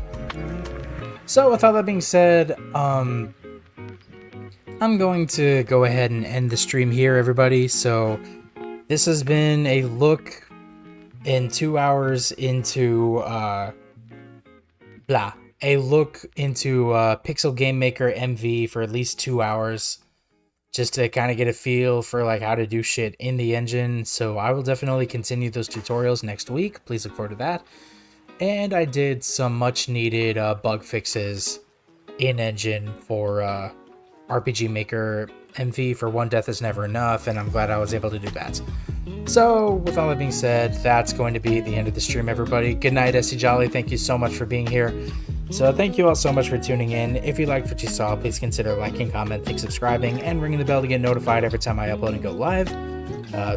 So with all that being said, I'm going to go ahead and end the stream here, everybody. So this has been a look in 2 hours into a look into Pixel Game Maker MV for at least 2 hours, just to kind of get a feel for like how to do shit in the engine. So I will definitely continue those tutorials next week. Please look forward to that. And I did some much needed bug fixes in engine for RPG Maker MV for One Death Is Never Enough, and I'm glad I was able to do that. So with all that being said, that's going to be the end of the stream, everybody. Good night, SC Jolly. Thank you so much for being here. So thank you all so much for tuning in. If you liked what you saw, please consider liking, commenting, subscribing, and ringing the bell to get notified every time I upload and go live.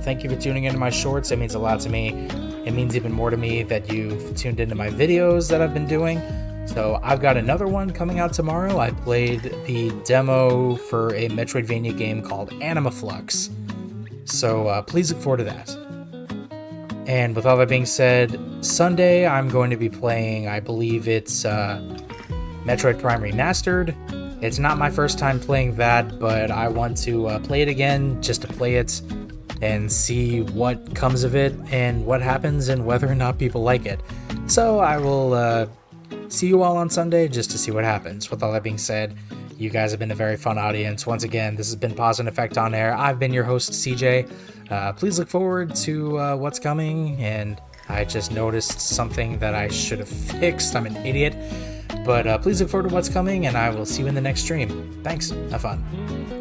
Thank you for tuning into my shorts. It means a lot to me. It means even more to me that you've tuned into my videos that I've been doing. So I've got another one coming out tomorrow. I played the demo for a Metroidvania game called Anima Flux. So please look forward to that. And with all that being said, Sunday I'm going to be playing, I believe it's Metroid Prime Remastered. It's not my first time playing that, but I want to play it again just to play it and see what comes of it and what happens and whether or not people like it. So I will see you all on Sunday just to see what happens. With all that being said, you guys have been a very fun audience. Once again, this has been Pause and Effect on Air. I've been your host, CJ. Please look forward to what's coming. And I just noticed something that I should have fixed. I'm an idiot. But please look forward to what's coming, and I will see you in the next stream. Thanks. Have fun.